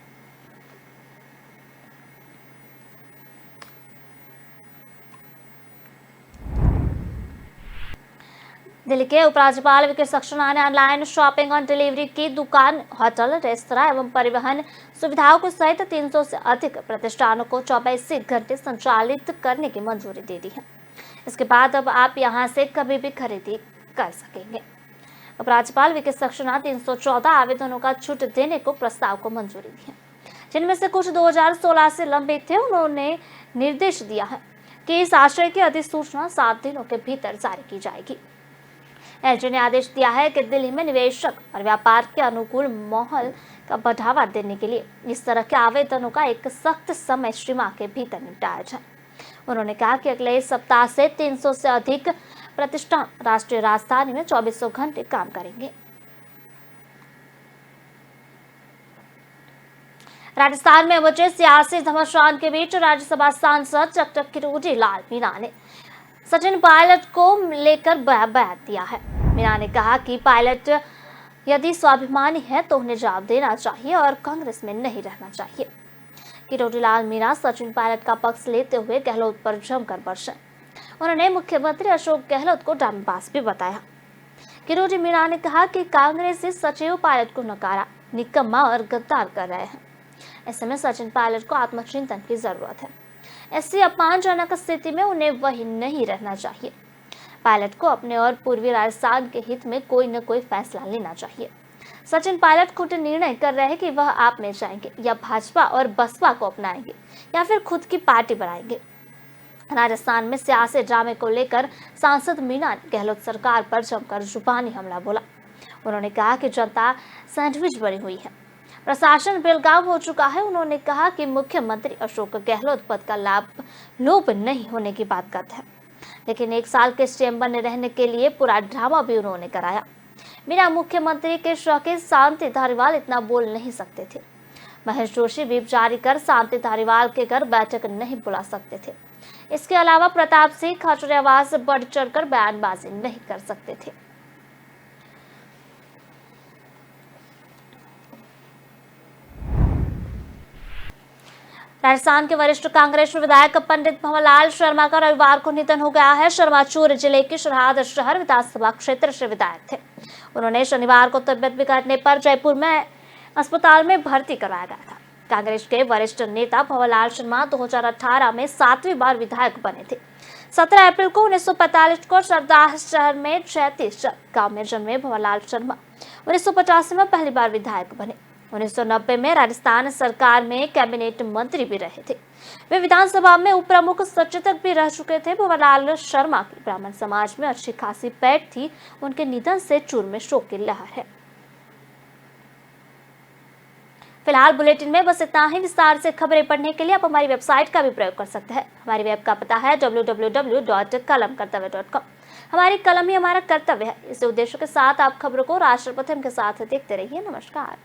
दिल्ली के उपराज्यपाल वीके सक्सेना ने ऑनलाइन शॉपिंग और डिलीवरी की दुकान, होटल, रेस्तरां एवं परिवहन सुविधाओं को सहित 300 से अधिक प्रतिष्ठानों को 24 घंटे संचालित करने की मंजूरी दे दी है। इसके बाद अब आप यहां से कभी भी खरीदी कर सकेंगे। उपराज्यपाल वीके सक्सेना 314 आवेदनों का छूट देने को प्रस्ताव को मंजूरी दी है, जिनमें से कुछ 2016 से लंबित थे। उन्होंने निर्देश दिया है कि इस आशय की अधिसूचना 7 दिनों के भीतर जारी की जाएगी। एलजी ने आदेश दिया है कि दिल्ली में निवेशक और व्यापार के अनुकूल माहौल का बढ़ावा देने के लिए इस तरह के आवेदनों का एक सख्त समय सीमा के भीतर निपटाया जाए। उन्होंने कहा कि अगले सप्ताह से 300 से अधिक प्रतिष्ठान राष्ट्रीय राजधानी में 24 घंटे काम करेंगे। राजस्थान में बचे सियासी घमासान के बीच राज्यसभा सांसद डॉक्टर किरोड़ी लाल मीणा ने सचिन पायलट को लेकर बयान दिया है। मीणा ने कहा कि पायलट यदि स्वाभिमानी है तो उन्हें जवाब देना चाहिए और कांग्रेस में नहीं रहना चाहिए। किरोड़ी लाल मीणा सचिन पायलट का पक्ष लेते हुए गहलोत पर जमकर बरसे। उन्होंने मुख्यमंत्री अशोक गहलोत को ड्रामेबाज भी बताया। किरोड़ी मीणा ने कहा कि कांग्रेस से सचिव पायलट को नकारा, निकम्मा और गद्दार कर रहे हैं। ऐसे में सचिन पायलट को आत्मचिंतन की जरूरत है। ऐसी अपमानजनक स्थिति में उन्हें वही नहीं रहना चाहिए। पायलट को अपने और पूर्वी राजस्थान के हित में कोई न कोई फैसला लेना चाहिए। सचिन पायलट खुद निर्णय कर रहे हैं कि वह आप में जाएंगे या भाजपा और बसपा को अपनाएंगे या फिर खुद की पार्टी बनाएंगे। राजस्थान में सियासी ड्रामे को लेकर सांसद मीणा ने गहलोत सरकार पर जमकर जुबानी हमला बोला। उन्होंने कहा कि जनता सैंडविच बनी हुई है, प्रशासन बेलगाम हो चुका है। उन्होंने कहा कि मुख्यमंत्री अशोक गहलोत पद का लोभ नहीं होने की बात करते हैं, लेकिन 1 साल के सीएम बने रहने के लिए पूरा ड्रामा भी उन्होंने कराया। बिना मुख्यमंत्री के शौकीन शांति धारीवाल इतना बोल नहीं सकते थे। महेश जोशी व्हिप जारी कर शांति धारीवाल के घर बैठक नहीं बुला सकते थे। इसके अलावा प्रताप सिंह खाचरियावास बढ़ चढ़कर बयानबाजी नहीं कर सकते थे। राजस्थान के वरिष्ठ कांग्रेस विधायक पंडित भंवरलाल शर्मा का रविवार को निधन हो गया है। शर्मा चूरू जिले के सरहद शहर विधानसभा क्षेत्र से विधायक थे। उन्होंने शनिवार को तबियत बिगड़ने पर जयपुर में अस्पताल में भर्ती करवाया गया था। कांग्रेस के वरिष्ठ नेता भंवरलाल शर्मा 2018 में 7वीं बार विधायक बने थे। 17 अप्रैल को 1945 को सरदार शहर में 36 गांव में जन्मे भंवरलाल शर्मा 1985 में पहली बार विधायक बने। 1990 में राजस्थान सरकार में कैबिनेट मंत्री भी रहे थे। वे विधानसभा में उप प्रमुख सचेतक भी रह चुके थे। भंवरलाल शर्मा की ब्राह्मण समाज में अच्छी खासी पैठ थी। उनके निधन से चूरू में शोक की लहर है। फिलहाल बुलेटिन में बस इतना ही। विस्तार से खबरें पढ़ने के लिए आप हमारी वेबसाइट का भी प्रयोग कर सकते हैं। हमारी वेब का पता है www.kalamkartavya.com। हमारी कलम ही हमारा कर्तव्य है। इस उद्देश्य के साथ आप खबरों को राष्ट्र प्रथम के साथ देखते रहिए। नमस्कार।